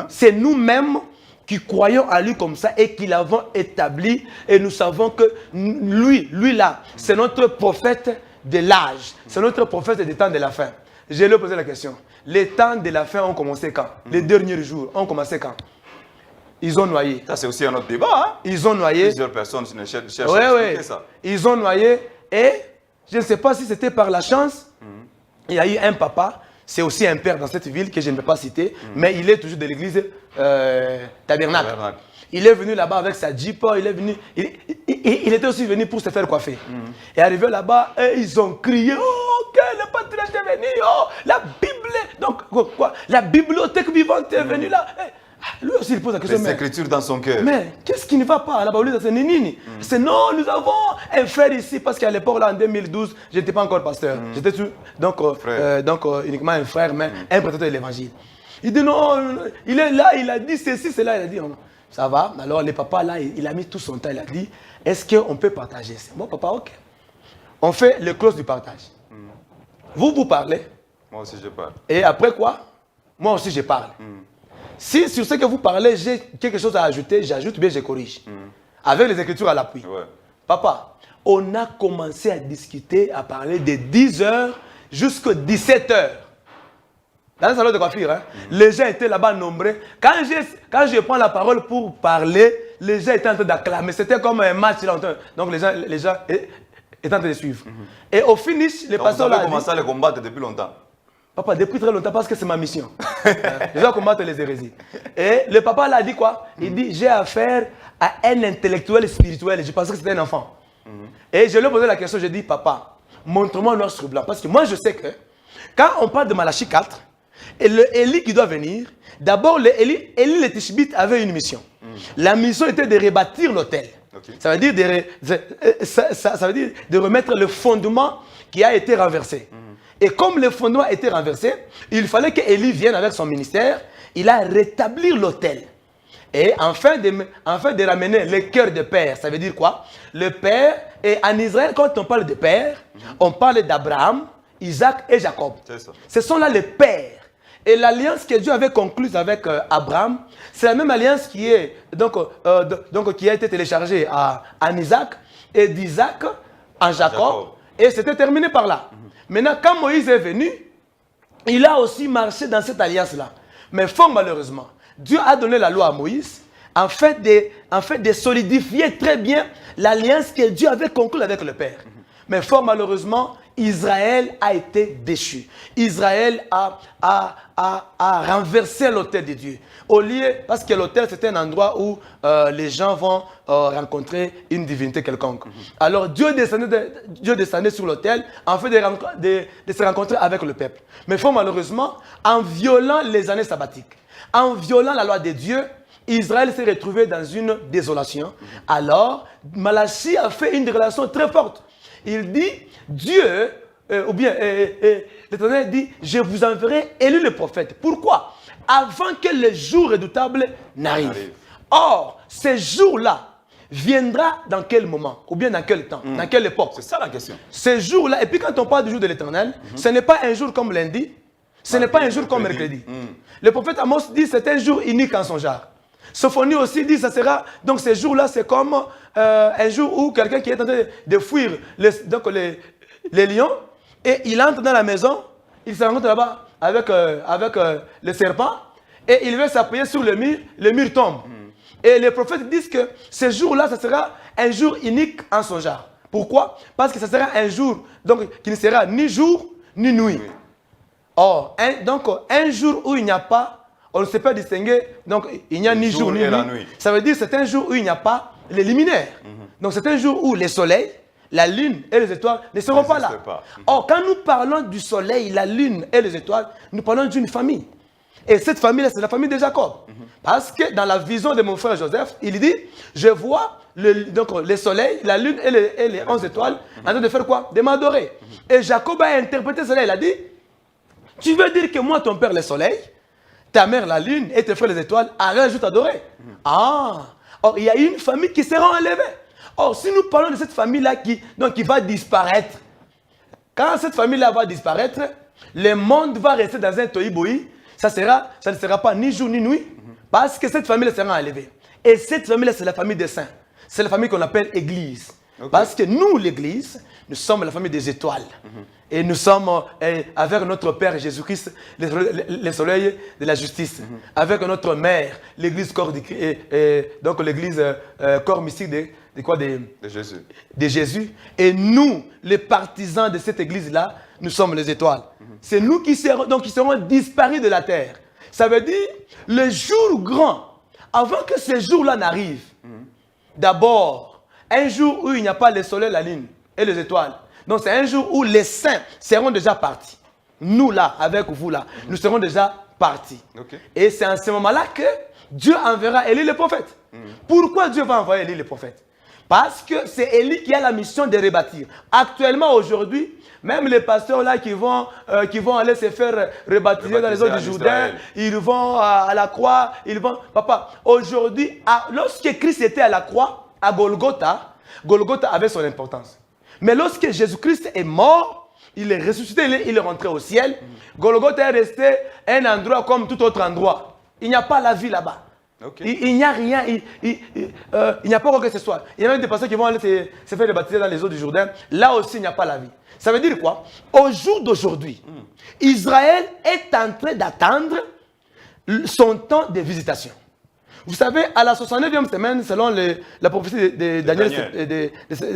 c'est nous-mêmes qui croyons en lui comme ça et qui l'avons établi. Et nous savons que lui là, c'est notre prophète de l'âge. C'est notre prophète des temps de la fin. Je lui ai posé la question. Les temps de la fin ont commencé quand? Les derniers jours ont commencé quand? Ils ont noyé. Ça, c'est aussi un autre débat. Hein? Ils ont noyé. Plusieurs personnes cherchent à expliquer ça. Ils ont noyé et je ne sais pas si c'était par la chance. Il y a eu un papa, c'est aussi un père dans cette ville que je ne vais pas citer, mais il est toujours de l'église Tabernacle. Il est venu là-bas avec sa Jeep, il était aussi venu pour se faire coiffer. Et arrivé là-bas, ils ont crié, oh, que le patriarche est venu, oh, la Bible, donc quoi, la bibliothèque vivante est venue là. Lui aussi, il pose la question. Les écritures dans son cœur. Mais qu'est-ce qui ne va pas là-bas? C'est Nini. C'est non, nous avons un frère ici, parce qu'à l'époque, là, en 2012, je n'étais pas encore pasteur. J'étais donc uniquement un frère, mais un prêteur de l'évangile. Il dit non, il est là, il a dit ceci, cela. Il a dit, oh, ça va. Alors, le papa, là, il a mis tout son temps. Il a dit, est-ce qu'on peut partager? C'est bon, papa, ok. On fait le clause du partage. Vous parlez. Moi aussi, je parle. Et après quoi? Moi aussi, je parle. Si sur ce que vous parlez, j'ai quelque chose à ajouter, j'ajoute, bien je corrige. Avec les Écritures à l'appui. Ouais. Papa, on a commencé à discuter, à parler de 10h jusqu'à 17h. Dans le salon de coiffure, hein, les gens étaient là-bas nombreux. Quand je prends la parole pour parler, les gens étaient en train d'acclamer. C'était comme un match. Là, donc les gens étaient en train de suivre. Et au finish, les pasteurs là. Vous avez commencé à les combattre depuis longtemps. Papa, depuis très longtemps, parce que c'est ma mission. Je dois combattre les hérésies. Et le papa là dit quoi? Il dit, j'ai affaire à un intellectuel spirituel. Je pensais que c'était un enfant. Et je lui ai posé la question, je dis, papa, montre-moi noir sur blanc. Parce que moi, je sais que quand on parle de Malachie 4, et le Élie qui doit venir, d'abord, Élie le Tishbite avait une mission. La mission était de rebâtir l'autel. Okay. Ça veut dire de remettre le fondement qui a été renversé. Et comme le fondement a été renversé, il fallait qu'Élie vienne avec son ministère. Il a rétabli l'autel. Et enfin de ramener le cœur de père, ça veut dire quoi? Le père, et en Israël, quand on parle de père, on parle d'Abraham, Isaac et Jacob. Ce sont là les pères. Et l'alliance que Dieu avait conclue avec Abraham, c'est la même alliance qui est qui a été téléchargée en Isaac et d'Isaac en Jacob. Et c'était terminé par là. Maintenant, quand Moïse est venu, il a aussi marché dans cette alliance-là. Mais fort malheureusement, Dieu a donné la loi à Moïse en fait de solidifier très bien l'alliance que Dieu avait conclue avec le Père. Mais fort malheureusement, Israël a été déchu. Israël a renversé l'autel de Dieu. Au lieu, parce que l'autel c'était un endroit où les gens vont rencontrer une divinité quelconque. Alors Dieu descendait sur l'autel en fait de se rencontrer avec le peuple. Mais fort malheureusement, en violant les années sabbatiques, en violant la loi de Dieu, Israël s'est retrouvé dans une désolation. Alors, Malachie a fait une relation très forte. Il dit, Dieu ou bien l'Éternel dit, je vous enverrai Élie le prophète. Pourquoi? Avant que le jour redoutable n'arrive. Or, ce jour-là viendra dans quel moment? Ou bien dans quel temps? Dans quelle époque? C'est ça la question. Ce jour-là, et puis quand on parle du jour de l'Éternel, ce n'est pas un jour comme lundi, ce n'est pas un jour comme mercredi. Le prophète Amos dit c'est un jour unique en son genre. Sophonie aussi dit ça sera, donc ce jour-là c'est comme un jour où quelqu'un qui est en train de fuir les lions, et il entre dans la maison, il se rencontre là-bas avec le serpent, et il veut s'appuyer sur le mur tombe. Et les prophètes disent que ce jour-là, ça sera un jour unique en son genre. Pourquoi? Parce que ça sera un jour donc, qui ne sera ni jour ni nuit. Or, donc un jour où il n'y a pas, on ne sait pas distinguer, donc il n'y a ni jour ni nuit. Ça veut dire que c'est un jour où il n'y a pas les luminaires. Donc c'est un jour où le soleil, la lune et les étoiles ne seront pas là. Or, quand nous parlons du soleil, la lune et les étoiles, nous parlons d'une famille. Et cette famille-là, c'est la famille de Jacob. Parce que dans la vision de mon frère Joseph, il dit, je vois le soleil, la lune et les 11 étoiles en train de faire quoi? De m'adorer. Et Jacob a interprété cela, il a dit, tu veux dire que moi, ton père, le soleil, ta mère, la lune, et tes frères, les étoiles, un jour t'adorer. Or, il y a une famille qui sera enlevée. Or, si nous parlons de cette famille-là qui va disparaître, quand cette famille-là va disparaître, le monde va rester dans un tohu-bohu. Ça ne sera pas ni jour ni nuit, parce que cette famille sera enlevée. Et cette famille-là, c'est la famille des saints. C'est la famille qu'on appelle Église. Parce que nous, l'Église, nous sommes la famille des étoiles. Et nous sommes avec notre Père Jésus-Christ, le soleil de la justice. Avec notre mère, l'Église corps, donc l'Église corps mystique de Jésus. De Jésus. Et nous, les partisans de cette Église-là, nous sommes les étoiles. C'est nous qui serons disparus de la terre. Ça veut dire, le jour grand, avant que ce jour-là n'arrive, d'abord, un jour où il n'y a pas le soleil, la lune et les étoiles. Donc c'est un jour où les saints seront déjà partis. Nous là, avec vous là, nous serons déjà partis. Et c'est en ce moment-là que Dieu enverra Élie le prophète. Pourquoi Dieu va envoyer Élie le prophète? Parce que c'est Élie qui a la mission de rebâtir. Actuellement, aujourd'hui, même les pasteurs là qui vont aller se faire rebaptiser dans les eaux du Jourdain, ils vont à la croix, Papa, aujourd'hui, lorsque Christ était à la croix, à Golgotha, Golgotha avait son importance. Mais lorsque Jésus-Christ est mort, il est ressuscité, il est rentré au ciel, Golgotha est resté un endroit comme tout autre endroit. Il n'y a pas la vie là-bas. Il n'y a rien, il n'y a pas quoi que ce soit. Il y a même des pasteurs qui vont aller se faire baptiser dans les eaux du Jourdain. Là aussi, il n'y a pas la vie. Ça veut dire quoi? Au jour d'aujourd'hui, Israël est en train d'attendre son temps de visitation. Vous savez, à la 69e semaine, selon la prophétie de Daniel, de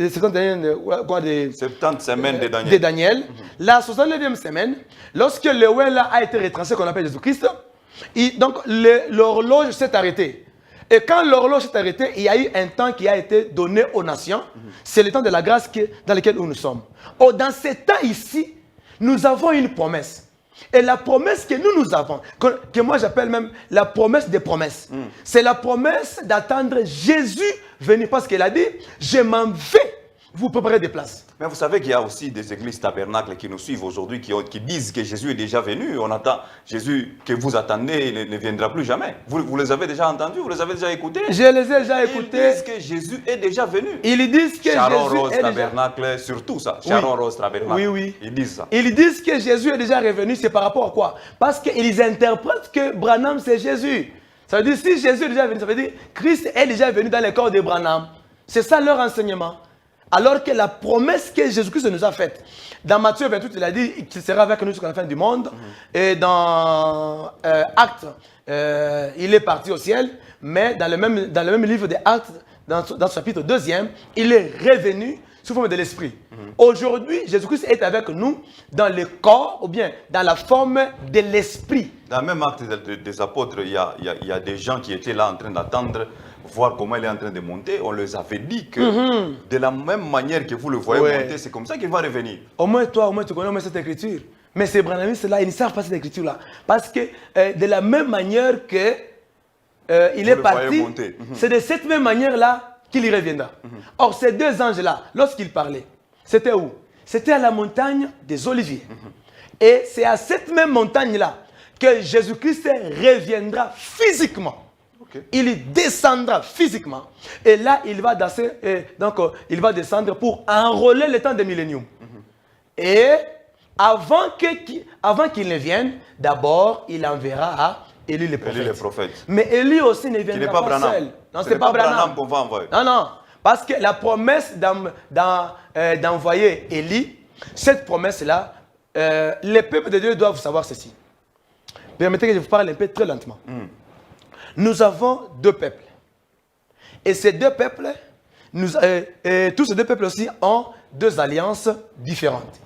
70 semaines de Daniel. De Daniel, la 69e semaine, lorsque le ouel a été retranché, qu'on appelle Jésus-Christ, donc l'horloge s'est arrêtée. Et quand l'horloge s'est arrêtée, il y a eu un temps qui a été donné aux nations. C'est le temps de la grâce dans lequel nous sommes. Oh, dans ce temps ici, nous avons une promesse. Et la promesse que nous avons, que moi j'appelle même la promesse des promesses, c'est la promesse d'attendre Jésus venir. Parce qu'il a dit, je m'en vais vous préparer des places. Mais vous savez qu'il y a aussi des églises tabernacles qui nous suivent aujourd'hui, qui disent que Jésus est déjà venu. On attend Jésus que vous attendez, il ne viendra plus jamais. Vous les avez déjà entendus, vous les avez déjà écoutés? Je les ai déjà écoutés. Ils disent que Jésus est déjà venu. Ils disent que Sharon Jésus Rose est Tabernacle, déjà... surtout ça. Sharon Rose Tabernacle. Oui, oui. Ils disent ça. Ils disent que Jésus est déjà revenu, c'est par rapport à quoi? Parce qu'ils interprètent que Branham c'est Jésus. Ça veut dire si Jésus est déjà venu, ça veut dire Christ est déjà venu dans le corps de Branham. C'est ça leur enseignement. Alors que la promesse que Jésus-Christ nous a faite, dans Matthieu 28, il a dit qu'il sera avec nous jusqu'à la fin du monde. Et dans Actes, il est parti au ciel, mais dans le même livre des Actes, dans ce chapitre 2e, il est revenu sous forme de l'esprit. Aujourd'hui, Jésus-Christ est avec nous dans le corps, ou bien dans la forme de l'esprit. Dans le même acte des apôtres, il y a des gens qui étaient là en train d'attendre, voir comment il est en train de monter. On leur avait dit que de la même manière que vous le voyez monter, c'est comme ça qu'il va revenir. Au moins, tu connais cette écriture. Mais ces branamistes-là, ils ne savent pas cette écriture-là. Parce que de la même manière que il est parti, c'est de cette même manière-là qu'il y reviendra. Or, ces deux anges-là, lorsqu'ils parlaient, c'était où? c'était à la montagne des Oliviers. Et c'est à cette même montagne-là que Jésus-Christ reviendra physiquement. Ok. Il descendra physiquement. Et là, il va danser, il va descendre pour enrôler le temps des milléniums. Et avant qu'il ne vienne, d'abord, il enverra à Élie le prophète. Élie le prophète. Mais Élie aussi ne viendra pas pas Branham. seul. Non, Ce c'est n'est pas pas Branham Branham. qu'on va envoyer. Non, non. Parce que la promesse d'envoyer Élie, cette promesse-là, les peuples de Dieu doivent savoir ceci. Permettez que je vous parle un peu très lentement. Nous avons deux peuples. Et ces deux peuples, tous ces deux peuples aussi ont deux alliances différentes.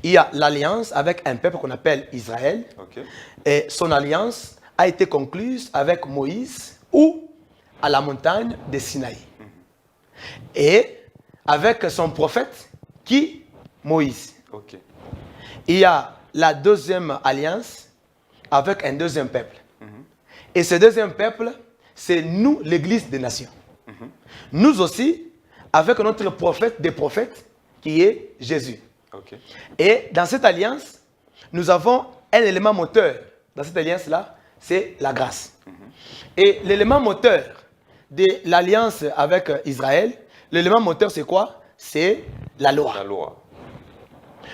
Il y a l'alliance avec un peuple qu'on appelle Israël. Ok. Et son alliance a été conclue avec Moïse ou à la montagne de Sinaï. Et avec son prophète qui? Moïse. Ok. Il y a la deuxième alliance avec un deuxième peuple. Et ce deuxième peuple, c'est nous, l'Église des nations. Nous aussi, avec notre prophète des prophètes, qui est Jésus. Ok. Et dans cette alliance, nous avons un élément moteur. Dans cette alliance-là, c'est la grâce. Et l'élément moteur de l'alliance avec Israël, l'élément moteur, c'est quoi? C'est la loi. La loi.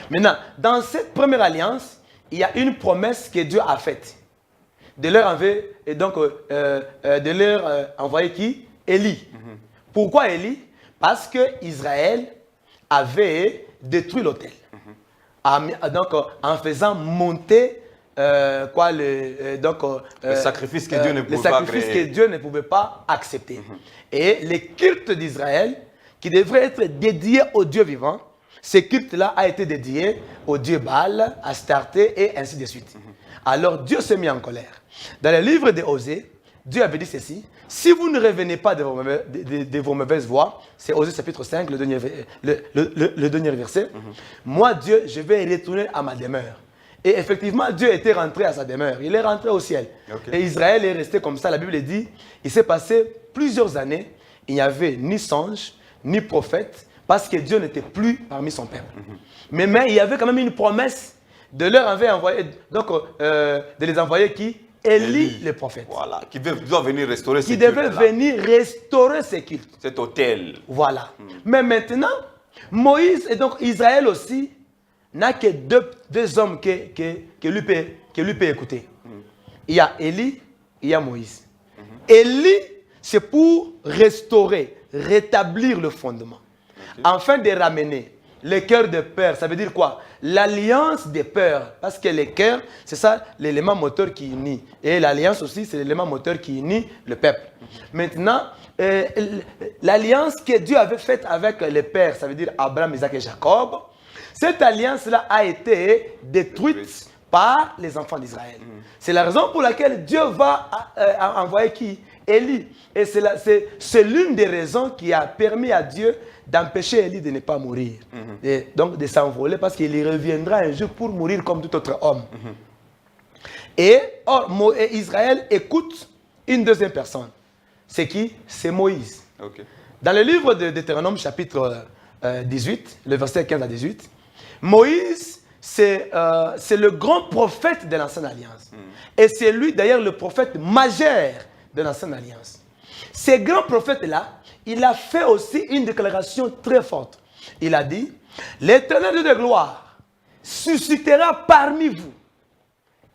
Maintenant, dans cette première alliance, il y a une promesse que Dieu a faite. De leur envoyer, et donc, envoyer qui? Élie. Pourquoi Élie? Parce que Israël avait détruit l'autel. Donc, en faisant monter le sacrifice que Dieu ne pouvait pas sacrifice agréer. que Dieu ne pouvait pas accepter. Et le culte d'Israël, qui devrait être dédié au Dieu vivant, ce culte-là a été dédié au Dieu Baal, Astarté et ainsi de suite. Alors Dieu s'est mis en colère. Dans le livre de Osée, Dieu avait dit ceci: si vous ne revenez pas de vos mauvaises voies, c'est Osée chapitre 5, le dernier verset, moi Dieu, je vais retourner à ma demeure. Et effectivement, Dieu était rentré à sa demeure. Il est rentré au ciel. Okay. Et Israël est resté comme ça. La Bible dit, il s'est passé plusieurs années, il n'y avait ni songe, ni prophète, parce que Dieu n'était plus parmi son peuple. Mais il y avait quand même une promesse de leur envoyer, de les envoyer qui? Élie le prophète. Voilà, qui doit venir restaurer ce Qui culte-là. devait venir restaurer ces cultes. Cet autel. Voilà. Mais maintenant, Moïse et donc Israël aussi n'a que deux hommes que lui peut écouter. Il y a Élie, il y a Moïse. Élie, c'est pour restaurer, rétablir le fondement. Afin de ramener le cœur de père. Ça veut dire quoi? L'alliance des pères. Parce que le cœur, c'est ça l'élément moteur qui unit. Et l'alliance aussi, c'est l'élément moteur qui unit le peuple. Maintenant, l'alliance que Dieu avait faite avec les pères, ça veut dire Abraham, Isaac et Jacob, cette alliance-là a été détruite par les enfants d'Israël. C'est la raison pour laquelle Dieu va envoyer qui? Élie. Et c'est l'une des raisons qui a permis à Dieu d'empêcher Élie de ne pas mourir. Et donc de s'envoler parce qu'il reviendra un jour pour mourir comme tout autre homme. Et Israël écoute une deuxième personne. C'est qui? C'est Moïse. Okay. Dans le livre de Deutéronome chapitre 18, le verset 15 à 18, Moïse, c'est le grand prophète de l'Ancienne Alliance. Et c'est lui d'ailleurs le prophète majeur de l'Ancienne Alliance. Ce grand prophète-là, il a fait aussi une déclaration très forte. Il a dit, l'Éternel Dieu de gloire suscitera parmi vous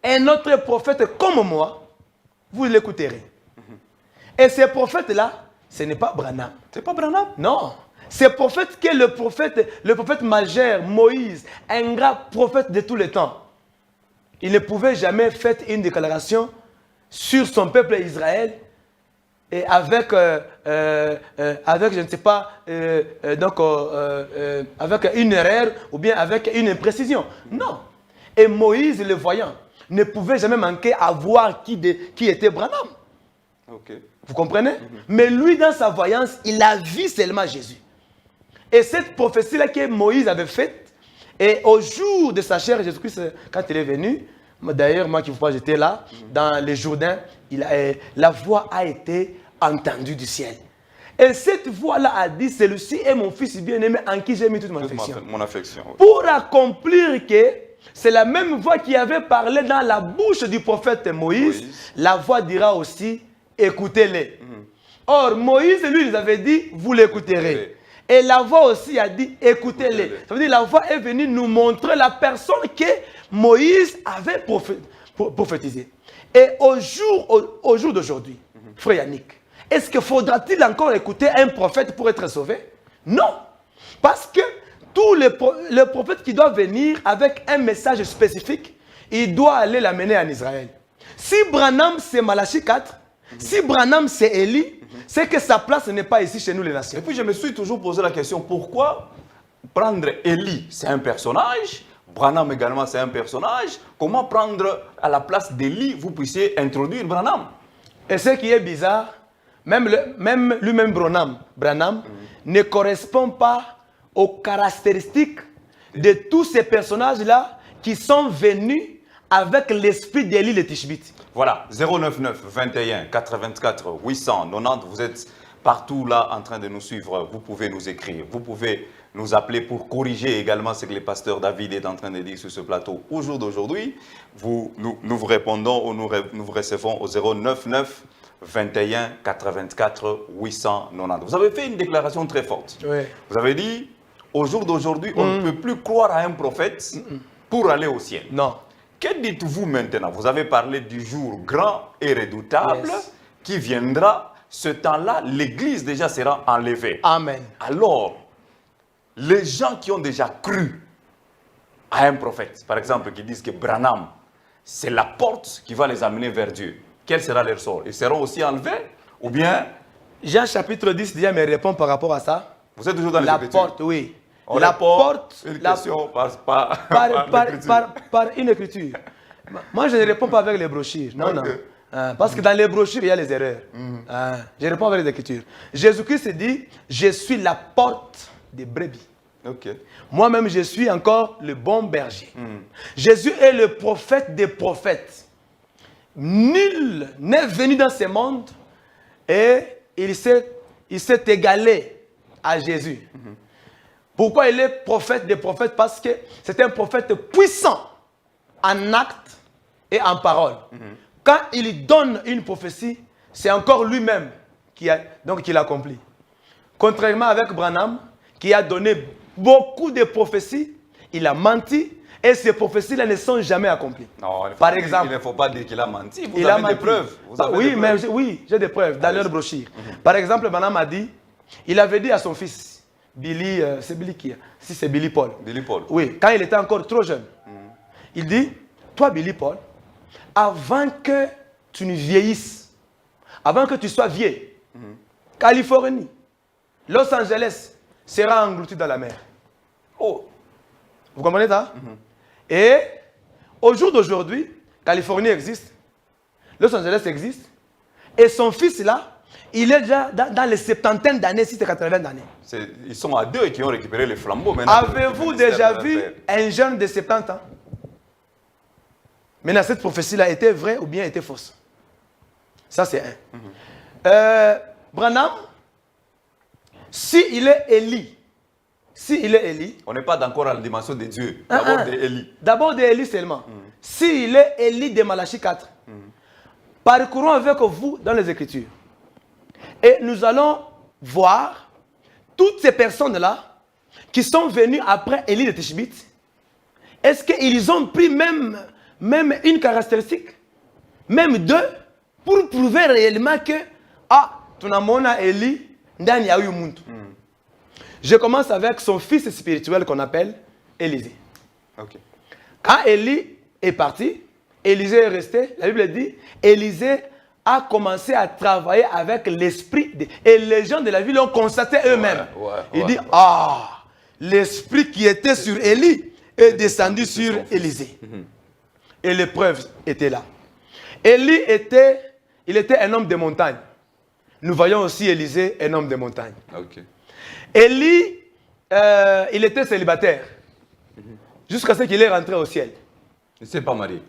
un autre prophète comme moi, vous l'écouterez. Et ce prophète-là, ce n'est pas Branham. C'est pas Branham? Non. Ce prophète qui est le prophète majeur, Moïse, un grand prophète de tous les temps. Il ne pouvait jamais faire une déclaration sur son peuple Israël et avec, je ne sais pas, avec une erreur ou bien avec une imprécision. Non. Et Moïse, le voyant, ne pouvait jamais manquer à voir qui était Branham. Okay. Vous comprenez? Mais lui, dans sa voyance, il a vu seulement Jésus. Et cette prophétie-là que Moïse avait faite, et au jour de sa chair, Jésus-Christ, quand il est venu, d'ailleurs, moi qui vous parle, j'étais là, dans le Jourdain, la voix a été entendue du ciel. Et cette voix-là a dit, celui-ci est mon fils bien-aimé en qui j'ai mis toute mon affection. Mon affection. Oui. Pour accomplir que c'est la même voix qui avait parlé dans la bouche du prophète Moïse, la voix dira aussi, écoutez-les. Or, Moïse, lui, il avait dit, vous l'écouterez. Et la voix aussi a dit, écoutez-les. Ça veut dire, la voix est venue nous montrer la personne que Moïse avait prophétisée. Et au jour d'aujourd'hui, frère Yannick, est-ce que faudra-t-il encore écouter un prophète pour être sauvé? Non. Parce que tous les prophètes qui doivent venir avec un message spécifique, il doit aller l'amener en Israël. Si Branham c'est Malachi 4, si Branham c'est Élie, c'est que sa place n'est pas ici chez nous les nations. Et puis je me suis toujours posé la question, pourquoi prendre Élie, c'est un personnage, Branham également c'est un personnage, comment prendre à la place d'Élie, vous puissiez introduire Branham? Et ce qui est bizarre, même lui-même Branham ne correspond pas aux caractéristiques de tous ces personnages-là qui sont venus avec l'esprit d'Élie le Tishbite. Voilà, 099 21 84 890, vous êtes partout là en train de nous suivre, vous pouvez nous écrire, vous pouvez nous appeler pour corriger également ce que le pasteur David est en train de dire sur ce plateau. Au jour d'aujourd'hui, nous vous répondons ou nous vous recevons au 099 21 84 890. Vous avez fait une déclaration très forte. Oui. Vous avez dit, au jour d'aujourd'hui, on ne peut plus croire à un prophète pour aller au ciel. Non. Que dites-vous maintenant? Vous avez parlé du jour grand et redoutable qui viendra. Ce temps-là, l'Église déjà sera enlevée. Amen. Alors, les gens qui ont déjà cru à un prophète, par exemple, qui disent que Branham, c'est la porte qui va les amener vers Dieu, quel sera leur sort? Ils seront aussi enlevés? Ou bien... Jean chapitre 10 déjà me répond par rapport à ça. Vous êtes toujours dans les la Écritures? Porte, oui. On la répond porte, une question par une écriture. Moi, je ne réponds pas avec les brochures. Non, non. Parce que dans les brochures, il y a les erreurs. Je réponds avec les écritures. Jésus-Christ dit, je suis la porte des brebis. Moi-même, je suis encore le bon berger. Jésus est le prophète des prophètes. Nul n'est venu dans ce monde et il s'est égalé à Jésus. Pourquoi il est prophète des prophètes? Parce que c'est un prophète puissant en actes et en parole. Quand il donne une prophétie, c'est encore lui-même qui l'accomplit. Contrairement avec Branham, qui a donné beaucoup de prophéties, il a menti et ces prophéties-là ne sont jamais accomplies. Non, par exemple, il ne faut pas dire qu'il a menti. Vous avez des preuves. Oui, j'ai des preuves dans leur brochure. Par exemple, Branham a dit, il avait dit à son fils, Billy, c'est Billy qui? Si c'est Billy Paul. Billy Paul. Oui, quand il était encore trop jeune. Il dit, toi Billy Paul, avant que tu ne vieillisses, avant que tu sois vieux, Californie, Los Angeles sera englouti dans la mer. Oh, vous comprenez ça? Et au jour d'aujourd'hui, Californie existe, Los Angeles existe, et son fils là, il est déjà dans les 70 d'années, si c'est 80 d'années. Ils sont à deux qui ont récupéré les flambeaux maintenant. Avez-vous déjà vu un jeune de 70 ans? Maintenant, cette prophétie-là était vraie ou bien était fausse? Ça, c'est un. Branham, s'il est Élie, on n'est pas encore à la dimension de Dieu. D'abord d'Élie. D'abord d'Élie seulement. S'il est Élie de Malachi 4, parcourons avec vous dans les Écritures. Et nous allons voir toutes ces personnes-là qui sont venues après Élie de Tishbite. Est-ce qu'ils ont pris même une caractéristique, même deux, pour prouver réellement que, tu n'as pas Élie, ndani ya huyu muntu. Je commence avec son fils spirituel qu'on appelle Élisée. Quand Élie est parti, Élisée est resté, la Bible dit, Élisée a commencé à travailler avec l'esprit. Et les gens de la ville l'ont constaté eux-mêmes. Il dit, l'esprit qui était sur Élie est descendu sur Élisée. Et l'épreuve était là. Élie il était un homme de montagne. Nous voyons aussi Élisée, un homme de montagne. Élie, il était célibataire. Jusqu'à ce qu'il est rentré au ciel. Il ne s'est pas marié.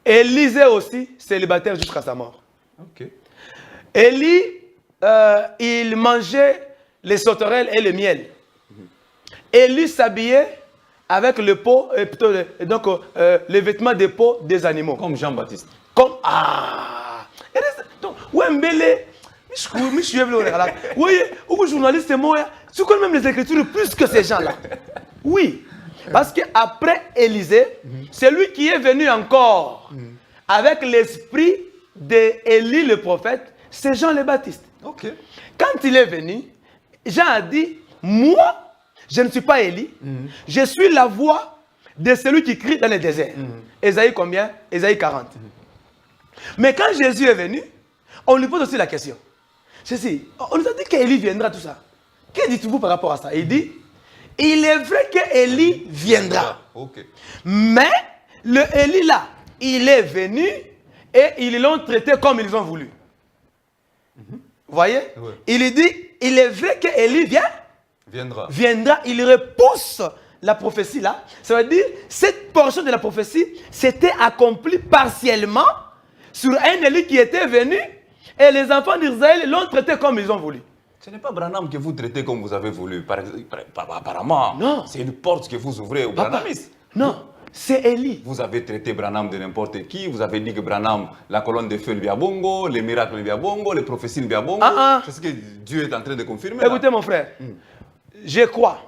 Élisée aussi, célibataire jusqu'à sa mort. Élie, il mangeait les sauterelles et le miel. Élie s'habillait avec le pot, les vêtements de peau des animaux. Comme Jean-Baptiste. Comme donc Wembele, oui, ou journaliste moi, tu connais même les Écritures plus que ces gens-là. Oui, parce qu'après Élisée, c'est lui qui est venu encore avec l'esprit d'Élie le prophète, c'est Jean le Baptiste. Ok. Quand il est venu, Jean a dit, moi, je ne suis pas Élie, je suis la voix de celui qui crie dans le désert. Ésaïe combien? Ésaïe 40. Mais quand Jésus est venu, on lui pose aussi la question. On nous a dit qu'Élie viendra, tout ça. Que dites-vous par rapport à ça? Il dit, il est vrai qu'Élie viendra. Ok. Mais le Élie là, il est venu et ils l'ont traité comme ils ont voulu. Vous voyez? Ouais. Il dit, il est vrai qu'Élie viendra, il repousse la prophétie là. Ça veut dire, cette portion de la prophétie s'était accomplie partiellement sur un Élie qui était venu et les enfants d'Israël l'ont traité comme ils ont voulu. Ce n'est pas Branham que vous traitez comme vous avez voulu. Apparemment, non. C'est une porte que vous ouvrez au Branhamisme. Non, c'est Élie. Vous avez traité Branham de n'importe qui. Vous avez dit que Branham, la colonne de feu, le Biabongo, les miracles, le Biabongo, les prophéties, le Biabongo. C'est ce que Dieu est en train de confirmer. Écoutez, là. Mon frère, je crois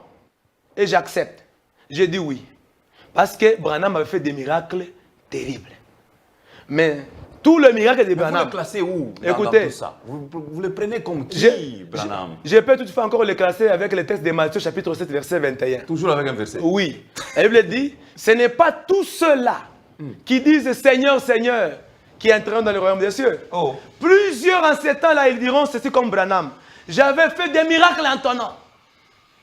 et j'accepte. Je dis oui. Parce que Branham avait fait des miracles terribles. Mais tout le miracle de Branham. Vous le classez où écoutez, dans tout ça vous le prenez comme qui, Branham? Je peux toutefois encore le classer avec le texte de Matthieu chapitre 7 verset 21. Toujours avec un verset? Oui. La Bible dit, ce n'est pas tous ceux-là qui disent Seigneur, Seigneur, qui entreront dans le royaume des cieux. Oh. Plusieurs en ces temps-là, ils diront ceci comme Branham. J'avais fait des miracles en ton nom.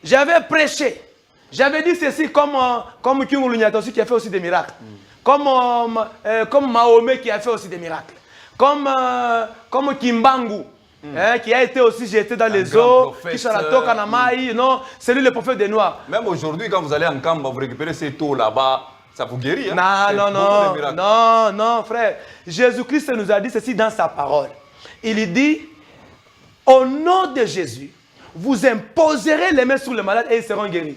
J'avais prêché. J'avais dit ceci comme Kyung Lunyatosi qui a fait aussi des miracles. Comme Mahomet qui a fait aussi des miracles. Comme Kimbangu, qui a été aussi jeté dans les eaux. Kisharato Kanamaï, non, c'est lui le prophète des Noirs. Même aujourd'hui, quand vous allez en Kamba, vous récupérez ces taux là-bas, ça vous guérit. Non, frère. Jésus-Christ nous a dit ceci dans sa parole. Il dit, au nom de Jésus, vous imposerez les mains sur les malades et ils seront guéris.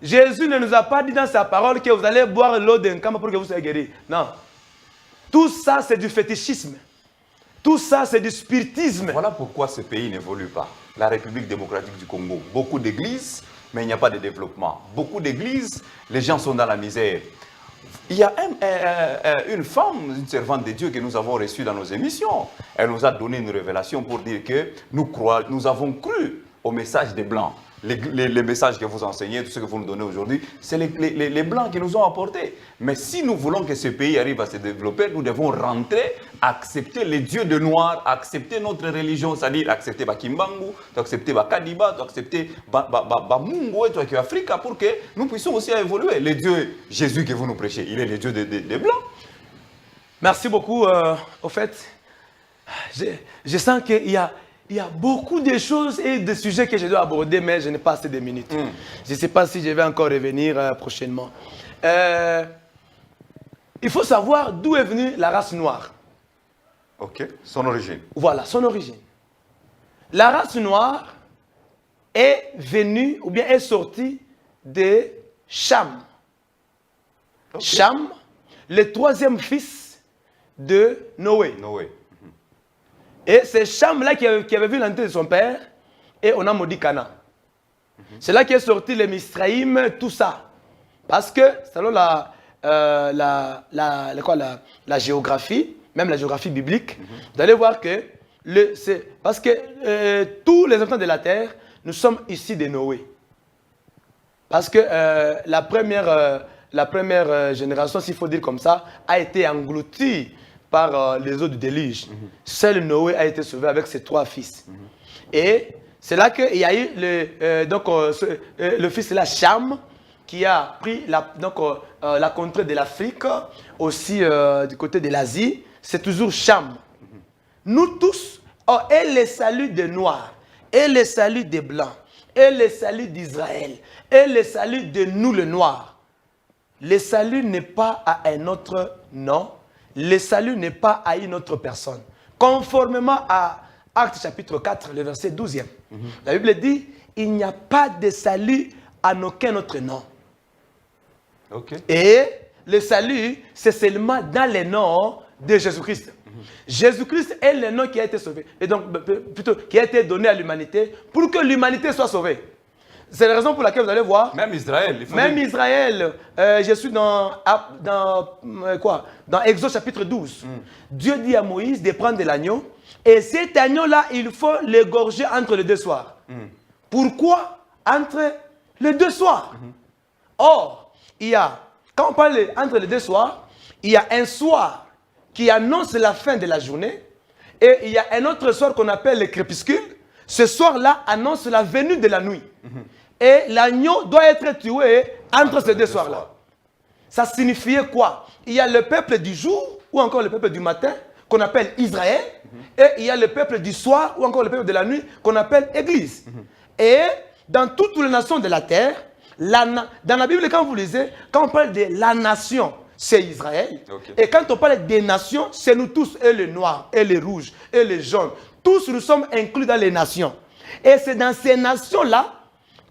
Jésus ne nous a pas dit dans sa parole que vous allez boire l'eau d'un camp pour que vous soyez guéris. Non. Tout ça, c'est du fétichisme. Tout ça, c'est du spiritisme. Voilà pourquoi ce pays n'évolue pas. La République démocratique du Congo. Beaucoup d'églises, mais il n'y a pas de développement. Beaucoup d'églises, les gens sont dans la misère. Il y a une femme, une servante de Dieu que nous avons reçue dans nos émissions. Elle nous a donné une révélation pour dire que nous avons cru au message des Blancs. Les messages que vous enseignez, tout ce que vous nous donnez aujourd'hui, c'est les Blancs qui nous ont apporté. Mais si nous voulons que ce pays arrive à se développer, nous devons rentrer, accepter les dieux de noir, accepter notre religion, c'est-à-dire accepter Bakimbangu, accepter Bakadiba, accepter Mungu et tout Afrique pour que nous puissions aussi évoluer. Les dieux, Jésus que vous nous prêchez, il est le Dieu des Blancs. Merci beaucoup. Au fait, je sens qu'il y a beaucoup de choses et de sujets que je dois aborder, mais je n'ai pas assez de minutes. Je ne sais pas si je vais encore revenir prochainement. Il faut savoir d'où est venue la race noire. Ok, son origine. Voilà, son origine. La race noire est venue, ou bien est sortie de Cham. Okay. Cham, le troisième fils de Noé. Et c'est Cham-là qui avait vu l'entrée de son père, et on a maudit Canaan. C'est là qu'est sorti les Misraïm, tout ça. Parce que, selon la géographie, même la géographie biblique, vous allez voir que, parce que tous les enfants de la terre, nous sommes ici de Noé. Parce que la première génération, s'il faut dire comme ça, a été engloutie par les eaux du déluge. Seul Noé a été sauvé avec ses 3 fils. Et c'est là qu'il y a eu le fils de la Cham qui a pris la contrée de l'Afrique, aussi du côté de l'Asie. C'est toujours Cham. Nous tous, et le salut des Noirs, et le salut des Blancs, et le salut d'Israël, et le salut de nous les Noirs. Le salut n'est pas à un autre nom. Le salut n'est pas à une autre personne. Conformément Actes chapitre 4, le verset 12e. La Bible dit, il n'y a pas de salut en aucun autre nom. Et le salut, c'est seulement dans le nom de Jésus-Christ. Jésus-Christ est le nom qui a été sauvé. Et donc, plutôt, qui a été donné à l'humanité pour que l'humanité soit sauvée. C'est la raison pour laquelle vous allez voir. Même Israël. Même Israël. Je suis dans Exode chapitre 12. Dieu dit à Moïse de prendre de l'agneau. Et cet agneau-là, il faut l'égorger entre les deux soirs. Pourquoi entre les deux soirs? Or, quand on parle entre les deux soirs, il y a un soir qui annonce la fin de la journée. Et il y a un autre soir qu'on appelle le crépuscule. Ce soir-là annonce la venue de la nuit. Et l'agneau doit être tué entre ces deux soirs-là. Ça signifiait quoi? Il y a le peuple du jour ou encore le peuple du matin qu'on appelle Israël. Et il y a le peuple du soir ou encore le peuple de la nuit qu'on appelle Église. Et dans toutes les nations de la terre, dans la Bible, quand vous lisez, quand on parle de la nation, c'est Israël. Et quand on parle des nations, c'est nous tous, et les noirs, et les rouges, et les jaunes. Tous nous sommes inclus dans les nations. Et c'est dans ces nations-là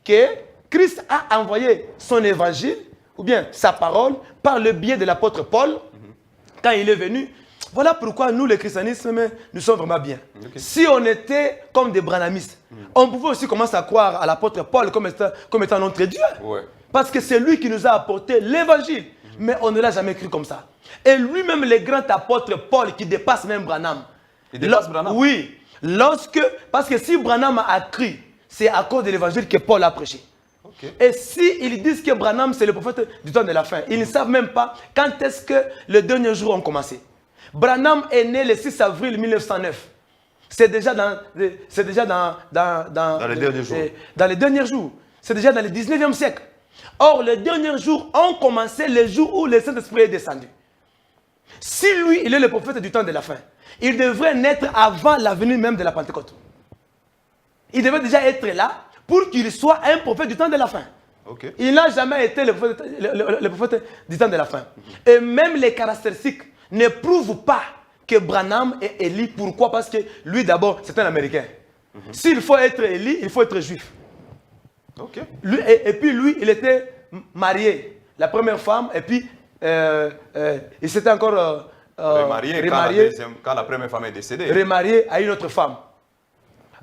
que Christ a envoyé son évangile, ou bien sa parole, par le biais de l'apôtre Paul, quand il est venu. Voilà pourquoi nous, le christianisme, nous sommes vraiment bien. Si on était comme des branhamistes, on pouvait aussi commencer à croire à l'apôtre Paul comme étant notre Dieu. Parce que c'est lui qui nous a apporté l'évangile. Mais on ne l'a jamais cru comme ça. Et lui-même, le grand apôtre Paul, qui dépasse même Branham. Il dépasse Branham? Oui. Parce que si Branham a cru, c'est à cause de l'évangile que Paul a prêché. Et s'ils disent que Branham, c'est le prophète du temps de la fin, ils ne savent même pas quand est-ce que les derniers jours ont commencé. Branham est né le 6 avril 1909. C'est déjà dans les derniers jours. Dans les derniers jours. C'est déjà dans le 19e siècle. Or, les derniers jours ont commencé le jour où le Saint-Esprit est descendu. Si lui, il est le prophète du temps de la fin, il devrait naître avant la venue même de la Pentecôte. Il devait déjà être là pour qu'il soit un prophète du temps de la fin. Il n'a jamais été le prophète du temps de la fin. Et même les caractéristiques ne prouvent pas que Branham est Élie. Pourquoi? Parce que lui, d'abord, c'est un Américain. S'il faut être Élie, il faut être juif. Lui, et puis lui, il était marié. La première femme, et puis il s'était encore remarié quand la première femme est décédée. Remarié à une autre femme.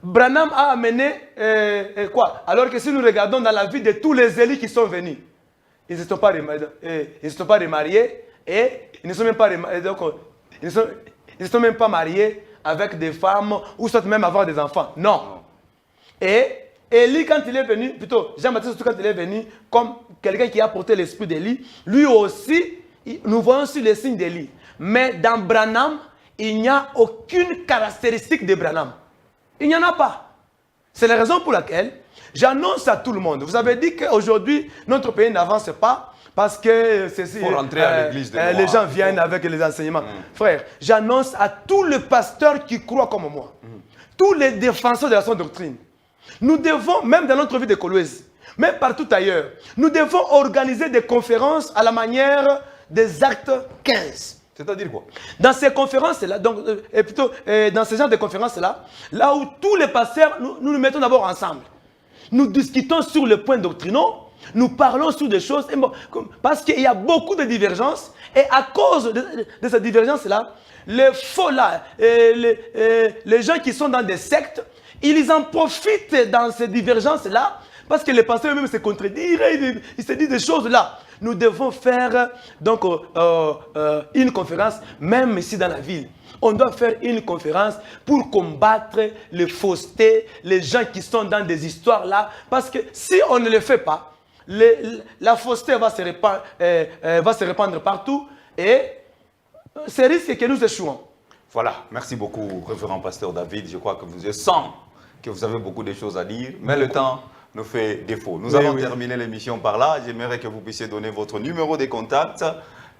Branham a amené quoi? Alors que si nous regardons dans la vie de tous les Élis qui sont venus, ils ne sont pas remariés et ils ne sont même pas remariés, donc, ils ne sont même pas mariés avec des femmes ou soit même avoir des enfants. Non. Et Élie, quand il est venu, plutôt Jean-Baptiste, quand il est venu, comme quelqu'un qui a porté l'esprit d'Élie, lui aussi, nous voyons aussi les signes d'Élie. Mais dans Branham, il n'y a aucune caractéristique de Branham. Il n'y en a pas. C'est la raison pour laquelle j'annonce à tout le monde. Vous avez dit qu'aujourd'hui, notre pays n'avance pas parce que faut rentrer à l'église de les gens viennent avec les enseignements. Frère, j'annonce à tous les pasteurs qui croient comme moi, tous les défenseurs de la sainte doctrine, nous devons, même dans notre vie de Colosse, même partout ailleurs, nous devons organiser des conférences à la manière des actes 15. C'est-à-dire quoi? Dans ces conférences-là, dans ce genre de conférences-là, là où tous les pasteurs, nous nous mettons d'abord ensemble. Nous discutons sur le point doctrinaux, nous parlons sur des choses, parce qu'il y a beaucoup de divergences, et à cause de ces divergences-là, les faux là, les gens qui sont dans des sectes, ils en profitent dans ces divergences-là, parce que les pasteurs eux-mêmes se contredisent, ils se disent des choses là. Nous devons faire donc une conférence, même ici dans la ville. On doit faire une conférence pour combattre les faussetés, les gens qui sont dans des histoires là. Parce que si on ne le fait pas, la fausseté va se répandre partout et c'est risque que nous échouons. Voilà, merci beaucoup, révérend pasteur David. Je crois que je sens que vous avez beaucoup de choses à dire, mais le temps nous fait défaut. Nous allons terminer l'émission par là. J'aimerais que vous puissiez donner votre numéro de contact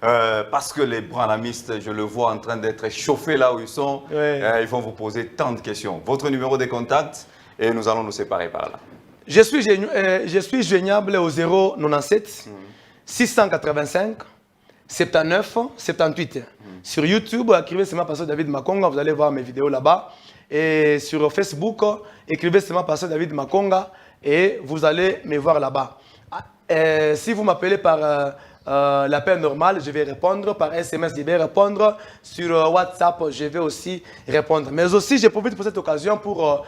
parce que les branhamistes, je le vois en train d'être chauffés là où ils sont. Ils vont vous poser tant de questions. Votre numéro de contact et nous allons nous séparer par là. Je suis joignable au 097 685 79 78. Sur YouTube, écrivez seulement Pasteur David Makonga, vous allez voir mes vidéos là-bas. Et sur Facebook, écrivez seulement Pasteur David Makonga et vous allez me voir là-bas. Si vous m'appelez par l'appel normal, je vais répondre. Par SMS, je vais répondre. Sur WhatsApp, je vais aussi répondre. Mais aussi, je profite pour cette occasion pour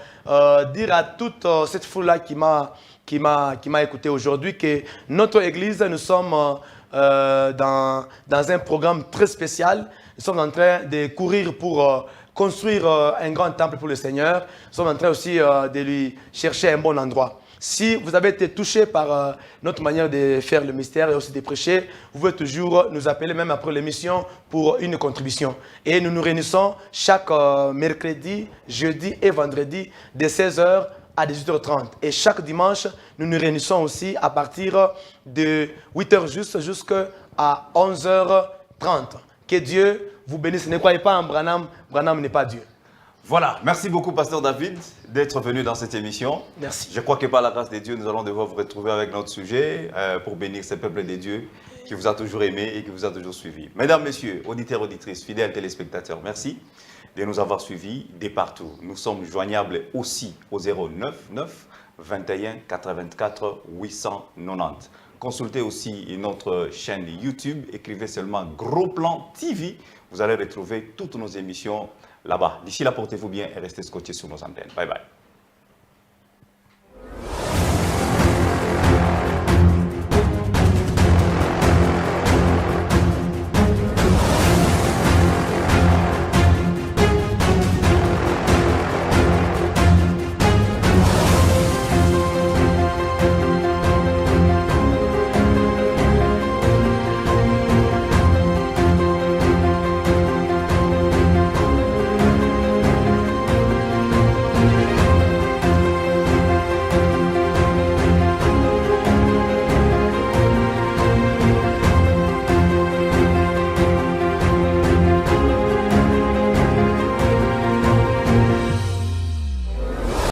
dire à toute cette foule-là qui m'a écouté aujourd'hui que notre église, nous sommes dans un programme très spécial. Nous sommes en train de courir pour construire un grand temple pour le Seigneur. Nous sommes en train aussi de lui chercher un bon endroit. Si vous avez été touché par notre manière de faire le mystère et aussi de prêcher, vous pouvez toujours nous appeler même après l'émission pour une contribution. Et nous nous réunissons chaque mercredi, jeudi et vendredi de 16h à 18h30. Et chaque dimanche, nous nous réunissons aussi à partir de 8h juste jusqu'à 11h30. Que Dieu vous bénisse. Ne croyez pas en Branham, Branham n'est pas Dieu. Voilà, merci beaucoup Pasteur David d'être venu dans cette émission. Merci. Je crois que par la grâce de Dieu, nous allons devoir vous retrouver avec notre sujet pour bénir ce peuple de Dieu qui vous a toujours aimé et qui vous a toujours suivi. Mesdames, messieurs, auditeurs, auditrices, fidèles téléspectateurs, merci de nous avoir suivis de partout. Nous sommes joignables aussi au 099 21 84 890. Consultez aussi notre chaîne YouTube, écrivez seulement Gros Plan TV. Vous allez retrouver toutes nos émissions là-bas. D'ici là, portez-vous bien et restez scotchés sur nos antennes. Bye bye.